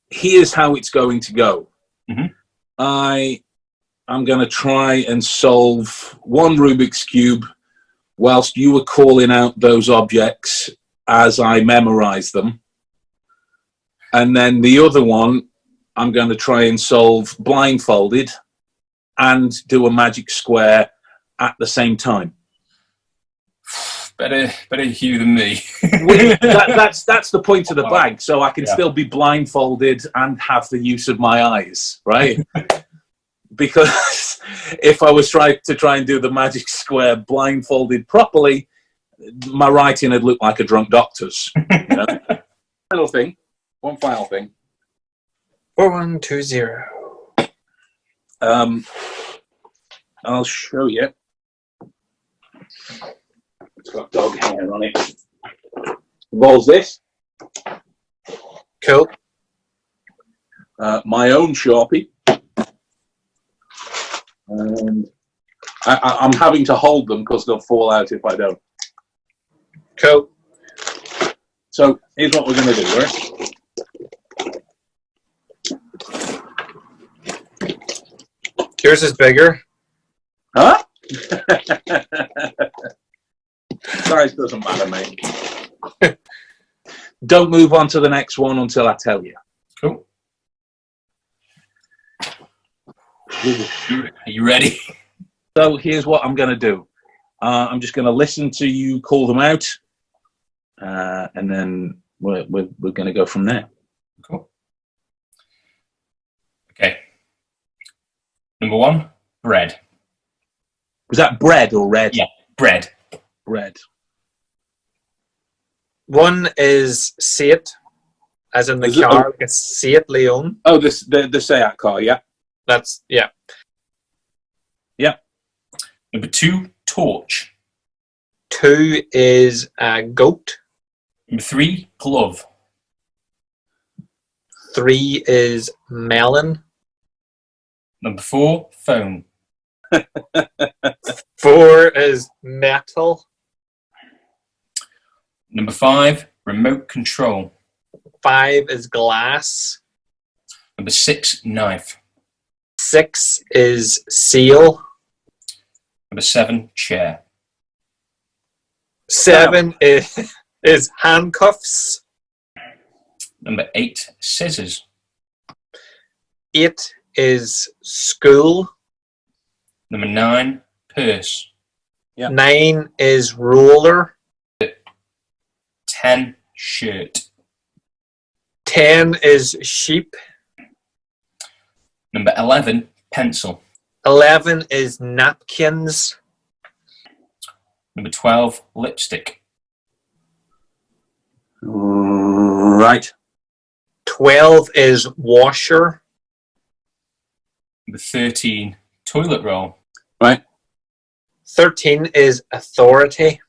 here's how it's going to go. Mm-hmm. I'm going to try and solve one Rubik's Cube whilst you were calling out those objects as I memorize them. And then the other one, I'm going to try and solve blindfolded and do a magic square at the same time. Better you than me. That's the point of the bag, so I can still be blindfolded and have the use of my eyes, right? Because if I was trying to do the magic square blindfolded properly, my writing would look like a drunk doctor's. You know? One final thing. 4120. I'll show you. It's got dog hair on it. Involves this. Cool. My own Sharpie. And I'm having to hold them because they'll fall out if I don't. Cool. So here's what we're going to do, right? Yours is bigger. Huh? Size doesn't matter, mate. Don't move on to the next one until I tell you. Cool. Are you ready? So here's what I'm going to do. I'm just going to listen to you call them out, and then we're going to go from there. Cool. Okay. Number 1, bread. Was that bread or red? Yeah, bread. Bread. 1 is Seat, as in the car. It's Seat Leon. Oh, the Seat car, yeah. That's, yeah. Yeah. Number 2, torch. 2 is goat. Number 3, glove. 3 is melon. Number 4, phone. 4 is metal. Number 5, remote control. 5 is glass. Number 6, knife. 6 is seal. Number 7, chair. 7 is handcuffs. Number 8, scissors. 8 is school. Number 9, purse. Yep. 9 is roller. 10, shirt. 10 is sheep. Number 11, pencil. 11 is napkins. Number 12, lipstick. Right. 12 is washer. Number 13, toilet roll. Right. 13 is authority.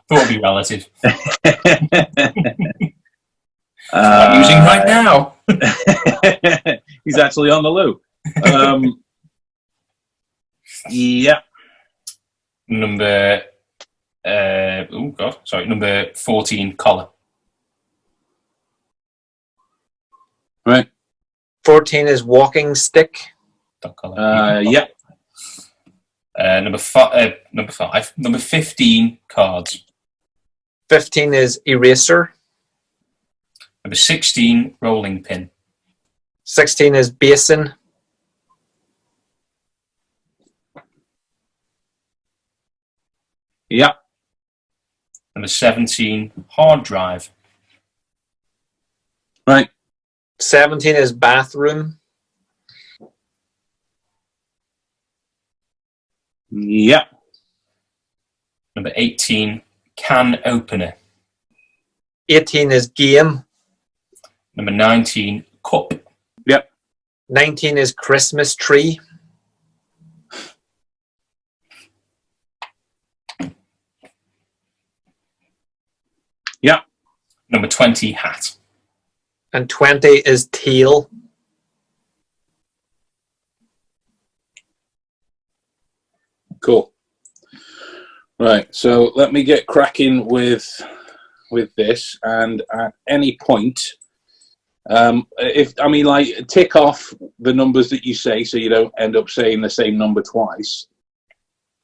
Thought it'd be relative. I'm using right now. He's actually on the loo. Yeah. Number number 14, collar. Right. 14 is walking stick. Yeah. Number 5. Number 15, cards. 15 is eraser. Number 16, rolling pin. 16 is basin. Yeah. Number 17, hard drive. Right. 17 is bathroom. Yeah. Number 18, can opener. 18 is game. Number 19, cup. Yep. 19 is Christmas tree. Yeah. Number 20, hat. And 20 is teal. Cool. Right, so let me get cracking with this, and at any point, tick off the numbers that you say so you don't end up saying the same number twice,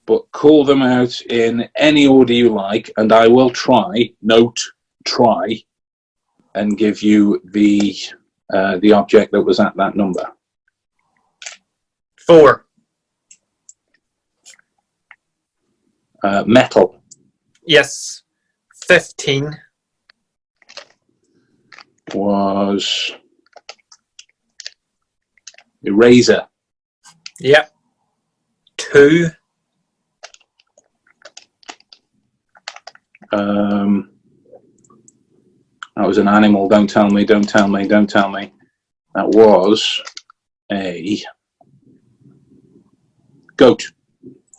but call them out in any order you like, and I will try, and give you the object that was at that number. 4. Metal. Yes. 15. Was eraser. Yep. 2. That was an animal. Don't tell me. Don't tell me. Don't tell me. That was a goat.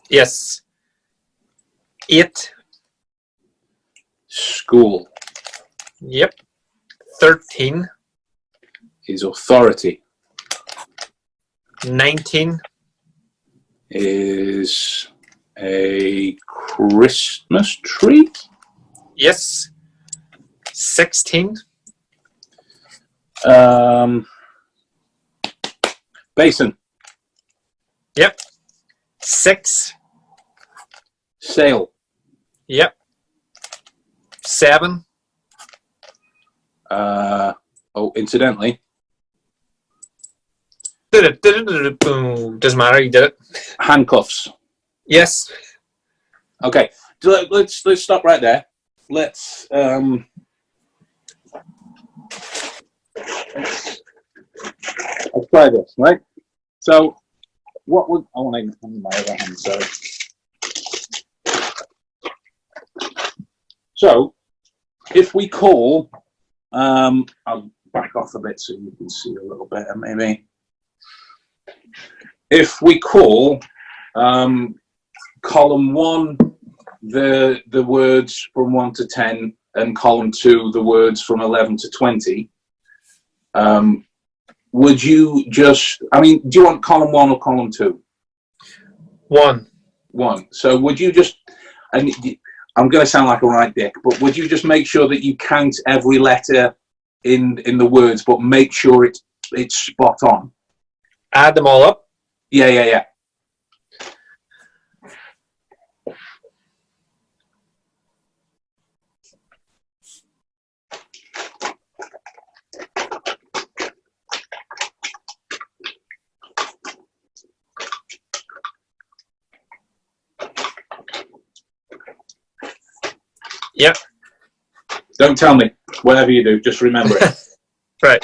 Yes. 8. School. Yep. 13. Is authority. 19. Is a Christmas tree. Yes. 16. Basin. Yep. 6. Sail. Yep. 7. Incidentally. Boom. Doesn't matter. You did it. Handcuffs. Yes. Okay. Let's stop right there. Let's try this, right? So, what would I want to hand my other hand? So, if we call, I'll back off a bit so you can see a little better, maybe. If we call column 1 the words from 1 to 10, and column 2 the words from 11 to 20. Would you just? I mean, do you want column 1 or column 2? 1. 1. So would you just? And I'm going to sound like a right dick, but would you just make sure that you count every letter in the words, but make sure it's spot on? Add them all up. Yeah. Yep. Don't tell me. Whatever you do, just remember it. Right.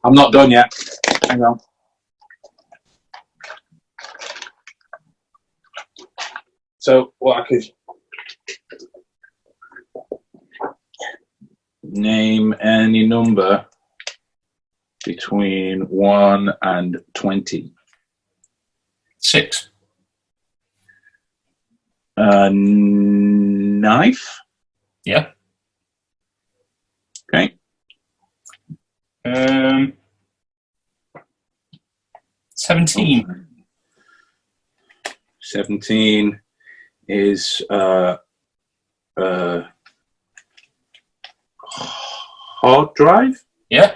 I'm not done yet. Hang on. So what I could name any number between 1 and 20. 6. Knife. Yeah. Okay. 17. 17 is hard drive. Yeah.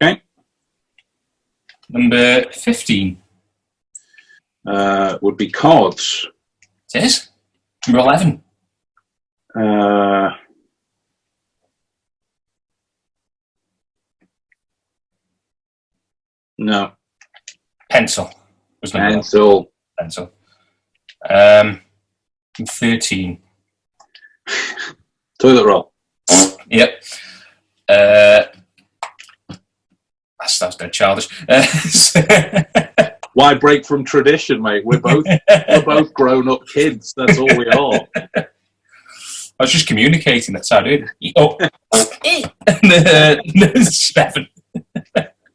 Okay. Number 15. Would be cards. It is. Number 11. No. Pencil. Was number Pencil. 11. Pencil. 13. Toilet roll. Yep. That's dead childish. Why break from tradition, mate? We're both grown-up kids. That's all we are. I was just communicating. That's how I do it. Oh, 7.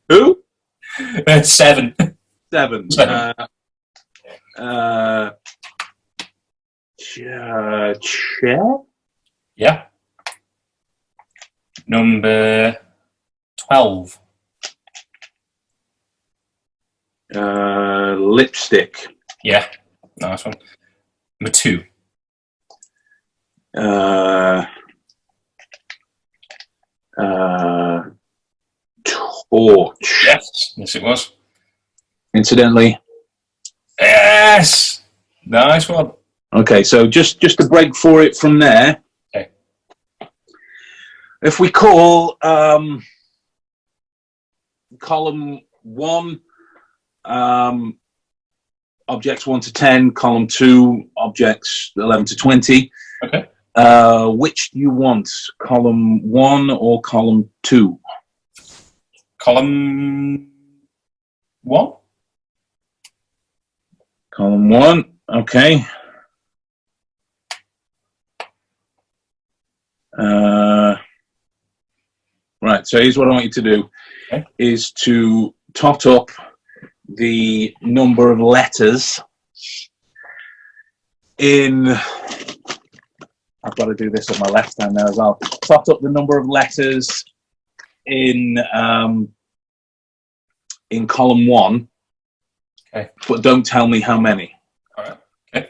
Who? 7. 7. Chair? Yeah. Number 12. Lipstick. Yeah. Nice one. Number 2. Torch. Yes. Yes, it was. Incidentally. Yes. Nice one. Okay, so just to break for it from there. Okay. If we call column 1 objects 1 to 10, column 2 objects 11 to 20. Okay. Which do you want, column 1 or column 2? Column 1. Column 1. Okay. Right. So here's what I want you to do: is to tot up the number of letters in. I've got to do this with my left hand now as well. Tot up the number of letters in column 1. Okay. But don't tell me how many. All right. Okay.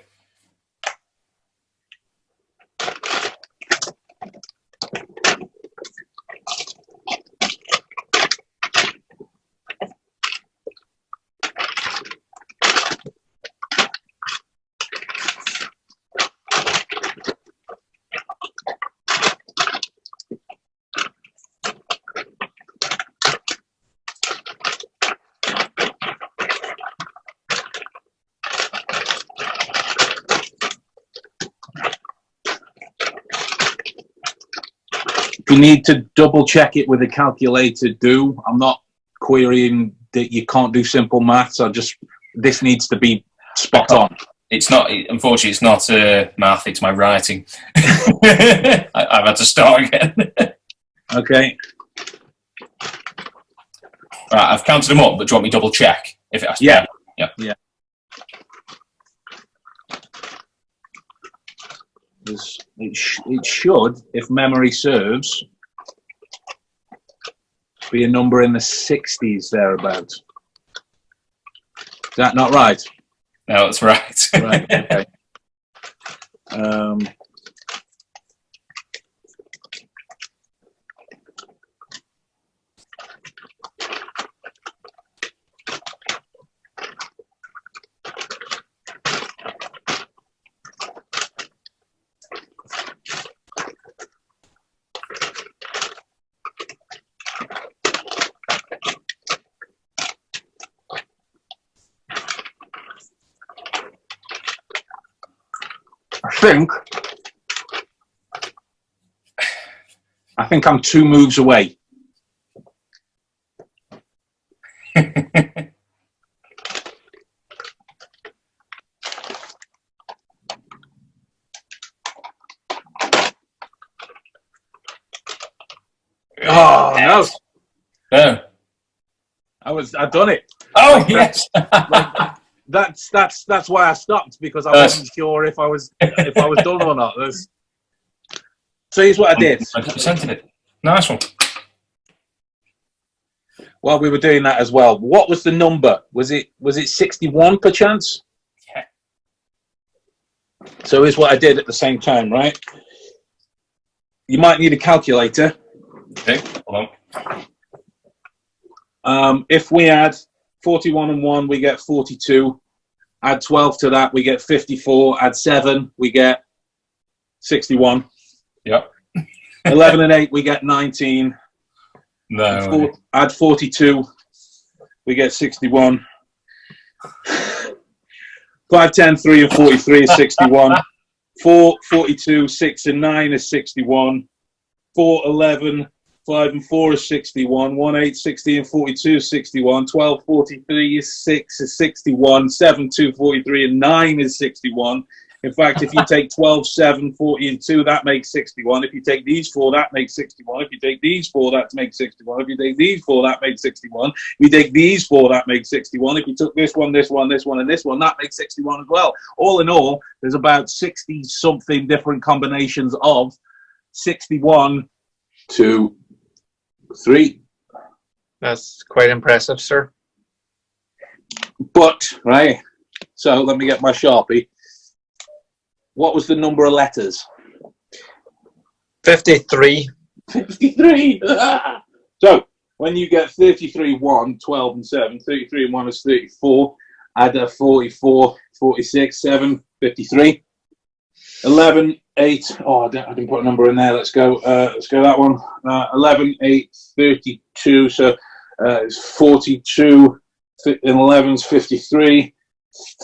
If you need to double check it with a calculator, do. I'm not querying that you can't do simple maths. This needs to be spot on. It's not, unfortunately, it's not math, it's my writing. I've had to start again. Okay. Right, I've counted them up, but do you want me to double check? If it has to Yeah. Yeah. Yeah. It should, if memory serves, be a number in the 60s thereabouts. Is that not right? No, that's right. Right. Okay. I think I'm 2 moves away. Oh no! Yeah. I've done it. Oh like, yes. That's why I stopped, because I wasn't sure if I was done or not. So here's what I did. 100% of it. Nice one. While we were doing that as well, what was the number? Was it 61 perchance? Yeah. So here's what I did at the same time, right? You might need a calculator. Okay, hold on. If we add 41 and 1, we get 42. Add 12 to that, we get 54. Add 7, we get 61. Yep. 11 and 8, we get 19. No. Add 42, we get 61. 5, 10, 3 and 43 is 61. 4, 42, 6 and 9 is 61. 4, 11, 5 and 4 is 61. 1, 8, 60 and 42 is 61. 12, 43, 6 is 61. 7, 2, 43 and 9 is 61. In fact, if you take 12, 7, 40 and 2, that makes 61. If you take these 4, that makes 61. If you take these 4, that makes 61. If you take these 4, that makes 61. If you take these 4, that makes 61. If you took this one, this one, this one, and this one, that makes 61 as well. All in all, there's about 60-something different combinations of 61, 2, 3. That's quite impressive, sir. But, right, so let me get my Sharpie. What was the number of letters? 53. 53! So, when you get 33, 1, 12 and 7, 33 and 1 is 34. Add a 44, 46, 7, 53. 11, 8. Oh, I didn't put a number in there. Let's go that one. 11, 8, 32. So, it's 42. And 11 is 53.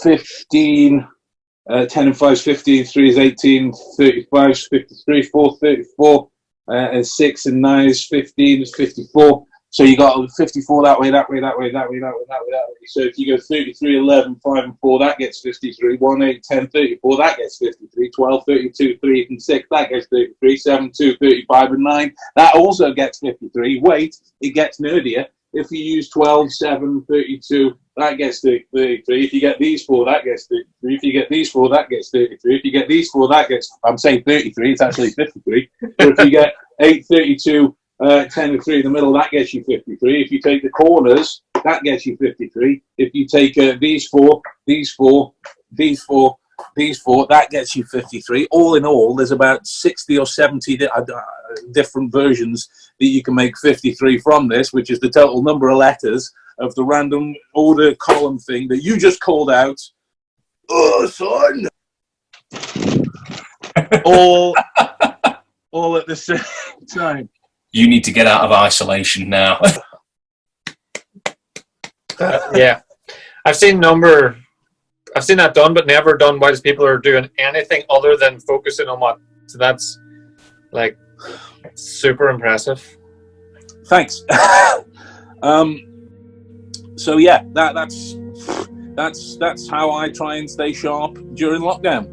15. 10 and 5 is 15, 3 is 18, 35 is 53, 4, 34, and 6 and 9 is 15, is 54. So you got 54 that way, that way, that way, that way, that way, that way, that way. So if you go 33, 11, 5 and 4, that gets 53, 1, 8, 10, 34, that gets 53, 12, 32, 3 and 6, that gets 33, 7, 2, 35 and 9, that also gets 53. Wait, it gets nerdier. If you use 12, 7, 32, that gets 33. If you get these 4, that gets 33. If you get these 4, that gets 33. If you get these 4, that gets, I'm saying 33, it's actually 53. But if you get 8, 32, 10 and 3 in the middle, that gets you 53. If you take the corners, that gets you 53. If you take these 4, these 4, these 4, these 4, that gets you 53. All in all, there's about 60 or 70 different versions that you can make 53 from this, which is the total number of letters of the random order column thing that you just called out. Oh, son! all at the same time. You need to get out of isolation now. Yeah. I've seen that done, but never done whilst people are doing anything other than focusing on what. So that's like super impressive. Thanks. So yeah, that's how I try and stay sharp during lockdown.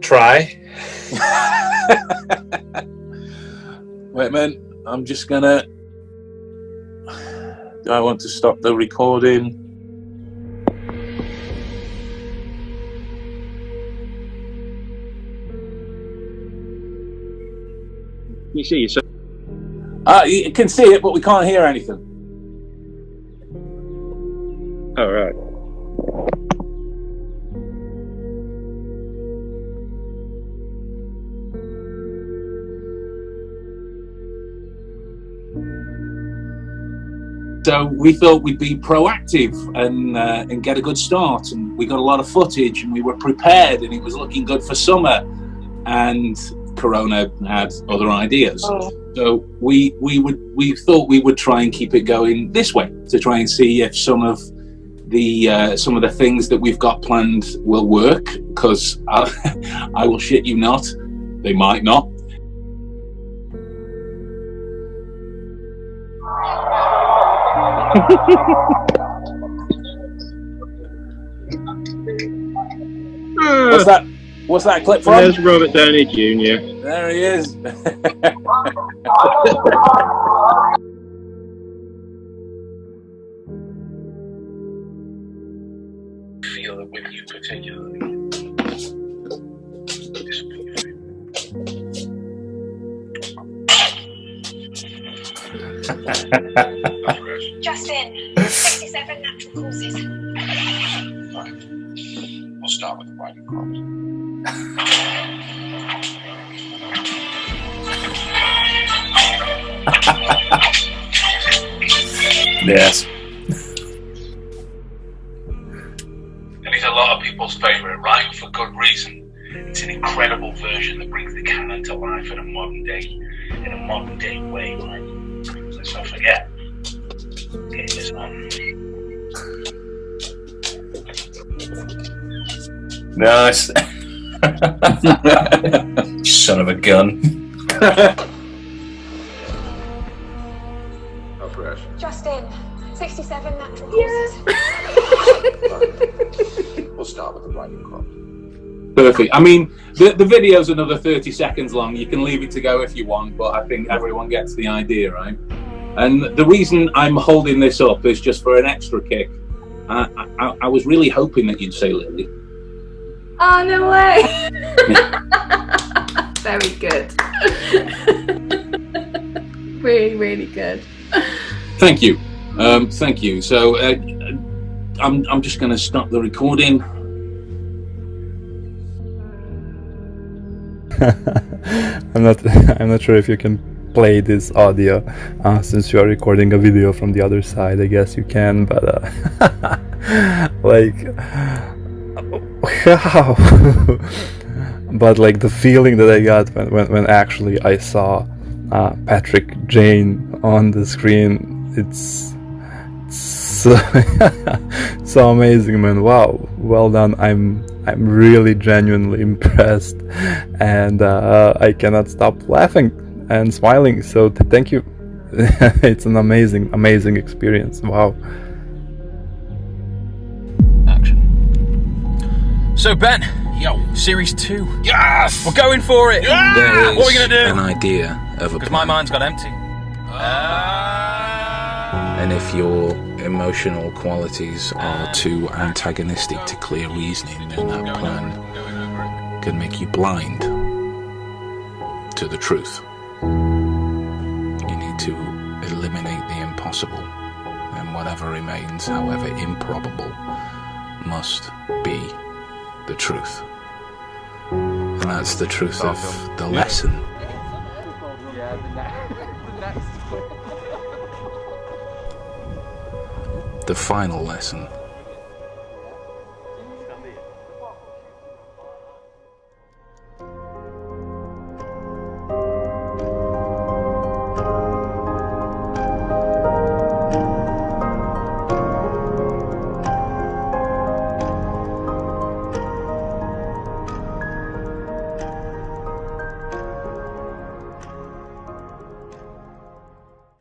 Try. Wait a minute, I'm just gonna. Do I want to stop the recording? You see yourself? You can see it, but we can't hear anything. All right. So we thought we'd be proactive and get a good start, and we got a lot of footage, and we were prepared, and it was looking good for summer. And Corona had other ideas, so we thought we would try and keep it going this way to try and see if some of the things that we've got planned will work. Because I will shit you not, they might not. What's that clip from? There's Robert Downey Jr. There he is. Feel it with you particularly. Justin, 67 natural causes. Right. We'll start with the writing crops. Yes. And it's a lot of people's favourite, right? For good reason. It's an incredible version that brings the canon to life in a modern day way, right? Let's not forget. Okay, this one. Nice. Son of a gun. No pressure. Just in. 67 natural causes. We'll start with the writing crop. Perfect. I mean, the video's another 30 seconds long. You can leave it to go if you want, but I think everyone gets the idea, right? And the reason I'm holding this up is just for an extra kick. I was really hoping that you'd say Lily. Oh, no way. Very good. Really, really good. Thank you. Thank you. So I'm just going to stop the recording. I'm not sure if you can play this audio since you are recording a video from the other side. I guess you can, but like how but like the feeling that I got when actually I saw Patrick Jane on the screen, it's so, so amazing, man. Wow, well done. I'm really genuinely impressed, and I cannot stop laughing and smiling, so thank you. It's an amazing experience. Wow. Action. So Ben, series 2. Yes! We're going for it! Yes! What are we gonna do? An idea of a Because my mind's got empty. And if your emotional qualities are too antagonistic to clear reasoning, then that plan can make you blind to the truth. You need to eliminate the impossible, and whatever remains, however improbable, must be the truth. And that's the truth of the lesson. The final lesson